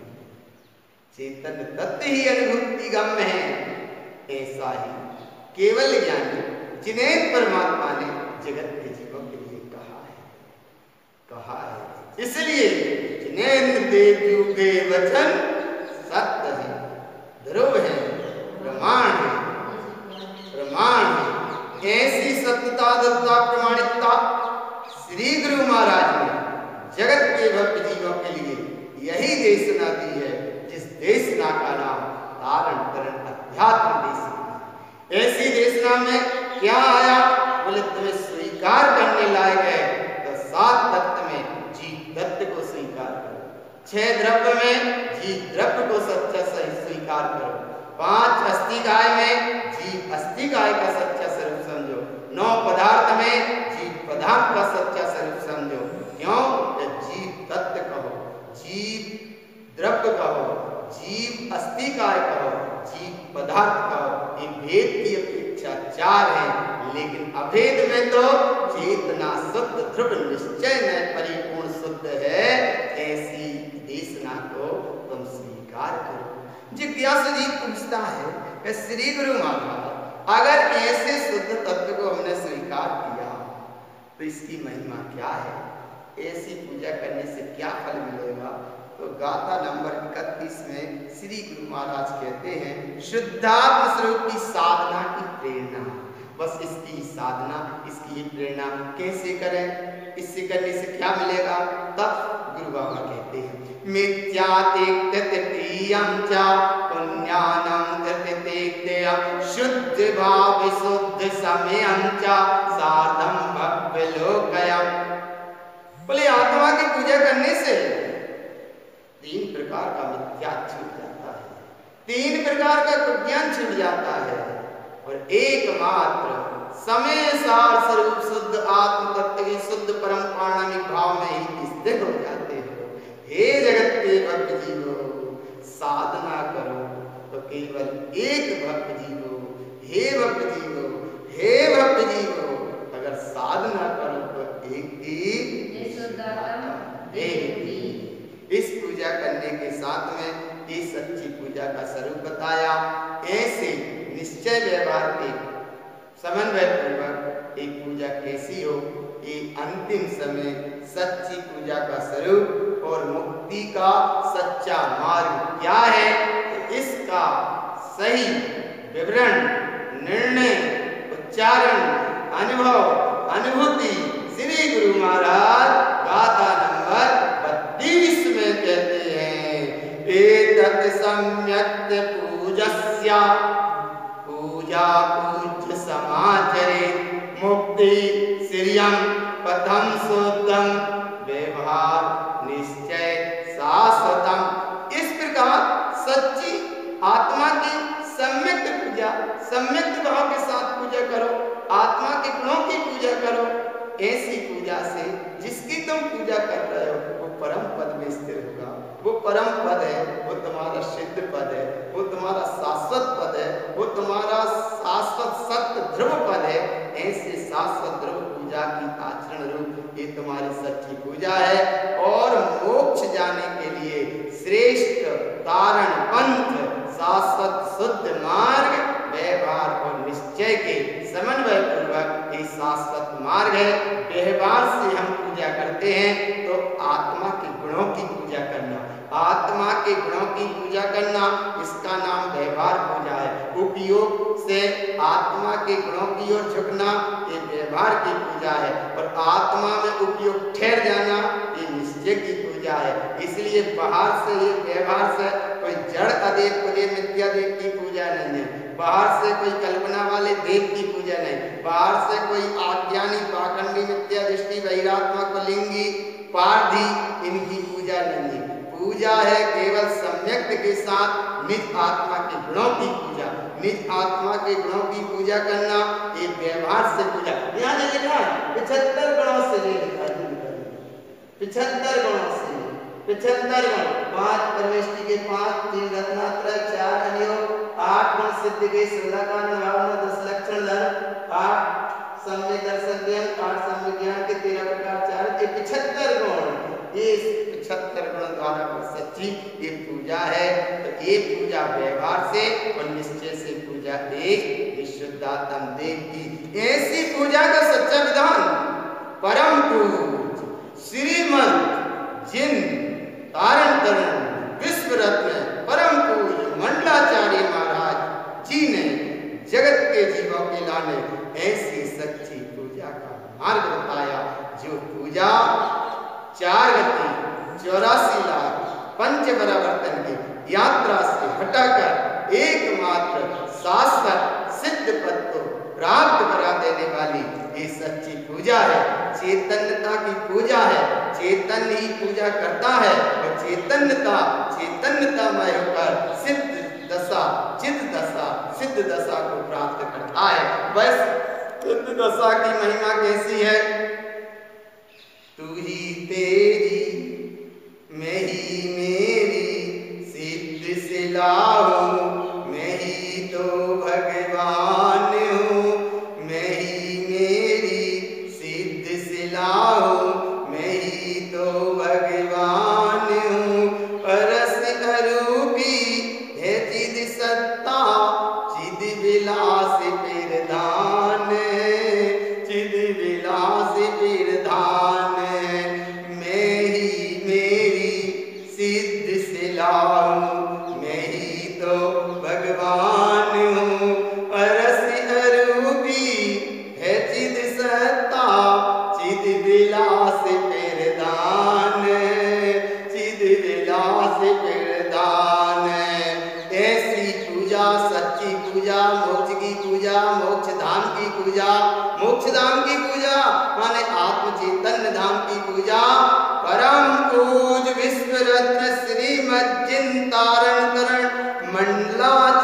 चेतन तत्व ही अनुभूति गम्य है। ऐसा ही केवल ज्ञानी जिन्हें परमात्मा ने जगत के जीवों के लिए कहा है। इसलिए जिन्हें देव के वचन सत्य है, ध्रुव है, प्रमाण है। ऐसी सत्यता दत्ता प्रमाणिकता श्री गुरु महाराज ने जगत के भक्त जीवों के लिए यही देशना दी है, जिस देशना का नाम तारण तरण अध्यात्म देशना। ऐसी देशना में क्या आया, बोले तुम्हें स्वीकार करने लायक है तो 7 तत्व में जीव तत्व को स्वीकार करो, 6 द्रव्य में जीव द्रव्य को सच्चा स्वीकार करो, 5 अस्थिकाय में जीव अस्थिकाय का सच्चा स्वरूप समझो, 9 पदार्थ में जीव पदार्थ का सच्चा स्वरूप समझो। क्यों? जीव तत्व कहो, जीव द्रव्य कहो, जीव अस्थिकाय कहो, जीव पदार्थ कहो। ये भेद की अपेक्षा 4 है, लेकिन अभेद में तो चेतना शुद्ध ध्रुव निश्चय में परिपूर्ण शुद्ध है। ऐसी देशना को तुम स्वीकार करो। जिज्ञासु जी पूछता है श्री गुरु महाराज, अगर ऐसे शुद्ध तत्व को हमने स्वीकार किया तो इसकी महिमा क्या है, ऐसी पूजा करने से क्या फल मिलेगा? तो गाथा नंबर 31 में श्री गुरु महाराज कहते हैं शुद्धात्म स्वरूप की साधना की प्रेरणा। बस इसकी साधना, इसकी प्रेरणा कैसे करें, इससे करने से क्या मिलेगा? तब गुरु बाबा कहते हैं मिथ्यातिक्तृतीयं च पुण्यानं तृतीयं शुद्ध भाव शुद्ध समयं च सार्धं भव्यलोकयम्। बोले आत्मा की पूजा करने से 3 प्रकार का मिथ्या छूट जाता है, 3 प्रकार का कुज्ञान छूट जाता है और एकमात्र समय सार स्वरूप शुद्ध आत्म तत्व की शुद्ध परम पाणिनिक भाव में ही स्थित हो जाते हो। हे जगत के भक्त जीवो, साधना करो तो केवल एक भक्त जीवो। हे भक्त जीवो, हे भक्त जीवो, अगर साधना करो तो एक ही। इस पूजा करने के साथ में ये सच्ची पूजा का स्वरूप बताया। ऐसे निश्चय व्यवहार के समन्वय पूर्वक एक पूजा कैसी हो, ये अंतिम समय सच्ची पूजा का स्वरूप और मुक्ति का सच्चा मार्ग क्या है, इसका सही विवरण, निर्णय, उच्चारण, अनुभव, अनुभूति श्री गुरु महाराज गाथा नंबर 32 में कहते हैं। एतत् सम्यक् पूजस्या पूजा पूज्य समाचरे मुक्ति श्रियम पथम सोतम व्यवहार निश्चय शाश्वतम। इस प्रकार सच्ची आत्मा की सम्यक पूजा, सम्यक भाव के साथ पूजा करो, आत्मा के गुणों की पूजा करो। ऐसी पूजा से जिसकी तुम पूजा कर रहे हो वो परम पद में स्थिर होगा। वो परम पद है, वो तुम्हारा सिद्ध पद है, वो तुम्हारा शाश्वत पद है, वो तुम्हारा शाश्वत सत्य ध्रुव पद है। ऐसे शाश्वत ध्रुव पूजा की आचरण रूप ये तुम्हारी सच्ची पूजा है। और मोक्ष जाने के लिए श्रेष्ठ तारण पंथ, शाश्वत शुद्ध मार्ग, व्यवहार और निश्चय के समन्वय पूर्वक ये शाश्वत मार्ग है। व्यवहार से हम पूजा करते हैं तो आत्मा के गुणों की पूजा करना, आत्मा के गुणों की पूजा करना, इसका नाम व्यवहार पूजा है। उपयोग से आत्मा के गुणों की ओर झुकना ये व्यवहार की पूजा है। और आत्मा में उपयोग ठहर जाना ये निश्चय की पूजा है। इसलिए बाहर से ये व्यवहार से कोई जड़ अदेव मिथ्या देव की पूजा नहीं है, बाहर से कोई कल्पना वाले देव की पूजा नहीं, बाहर से कोई आज्ञानी पाखंडी मिथ्या दृष्टि बहिरात्मक लिंगी पारधी इनकी पूजा नहीं है। पूजा है केवल सम्यक के साथ निज आत्मा के गुणों की पूजा, निज आत्मा के गुणों की पूजा करना ये व्यवहार से पूजा। यहाँ जो लिखा है 75 गुणों से ये लिखा है, 75 गुणों से, 75 गुण, 5 परमेष्टि के 5, 3 रत्नात्रय, 4 अनियोग, 8 गुण सिद्ध के 16 कारण भावना, 10 लक्षण धर्म, 8 सम्यक दर्शन ज्ञान, 8 सम्यक ज्ञान के 13 प्रकार, 4 ये 75 गुण। ये 75 गुण द्वारा सच्ची ये पूजा है। तो ये पूजा व्यवहार से और निश्चय से पूजा एक शुद्धात्म देव की। ऐसी पूजा का सच्चा विधान परम पूज श्रीमंत जिन तारण तरण विश्व रत्न परम पूज मंडलाचार्य महाराज जी ने जगत के जीवों के लाने ऐसी सच्ची पूजा का मार्ग बताया। जो पूजा 4 गति 84 लाख पंच परावर्तन की यात्रा से हटाकर एकमात्र शाश्वत सिद्ध पद को प्राप्त करा देने वाली ये सच्ची पूजा है। चैतन्यता की पूजा है, चैतन्य ही पूजा करता है और चैतन्यतामय होकर सिद्ध दशा चिद दशा सिद्ध दशा को प्राप्त करता है। बस सिद्ध दशा की महिमा कैसी है? तू ही तेरी मैं ही मेरी सिद्ध सिला हूँ, मैं ही तो भगवान हूँ, मैं ही मेरी सिद्ध सिला हूँ, मैं ही तो भगवान हूँ। परस अरूपी है चिद सत्ता, चिद विलास प्रधान, चिद विलास प्रधान। मैं ही मेरी सिद्ध सिला हूँ, मैं ही तो भगवान हूँ। परस अरूपी है चिद सत्ता, चिद विलास प्रधान, चिद विलास प्रधान। ऐसी पूजा सच्ची पूजा, मोक्ष की पूजा, मोक्ष धाम की पूजा, मोक्ष धाम की पूजा माने आत्म चैतन्य धाम की पूजा। परम पूज विश्व रत्न श्रीमद जिन तारण तरण मंडलाचार्य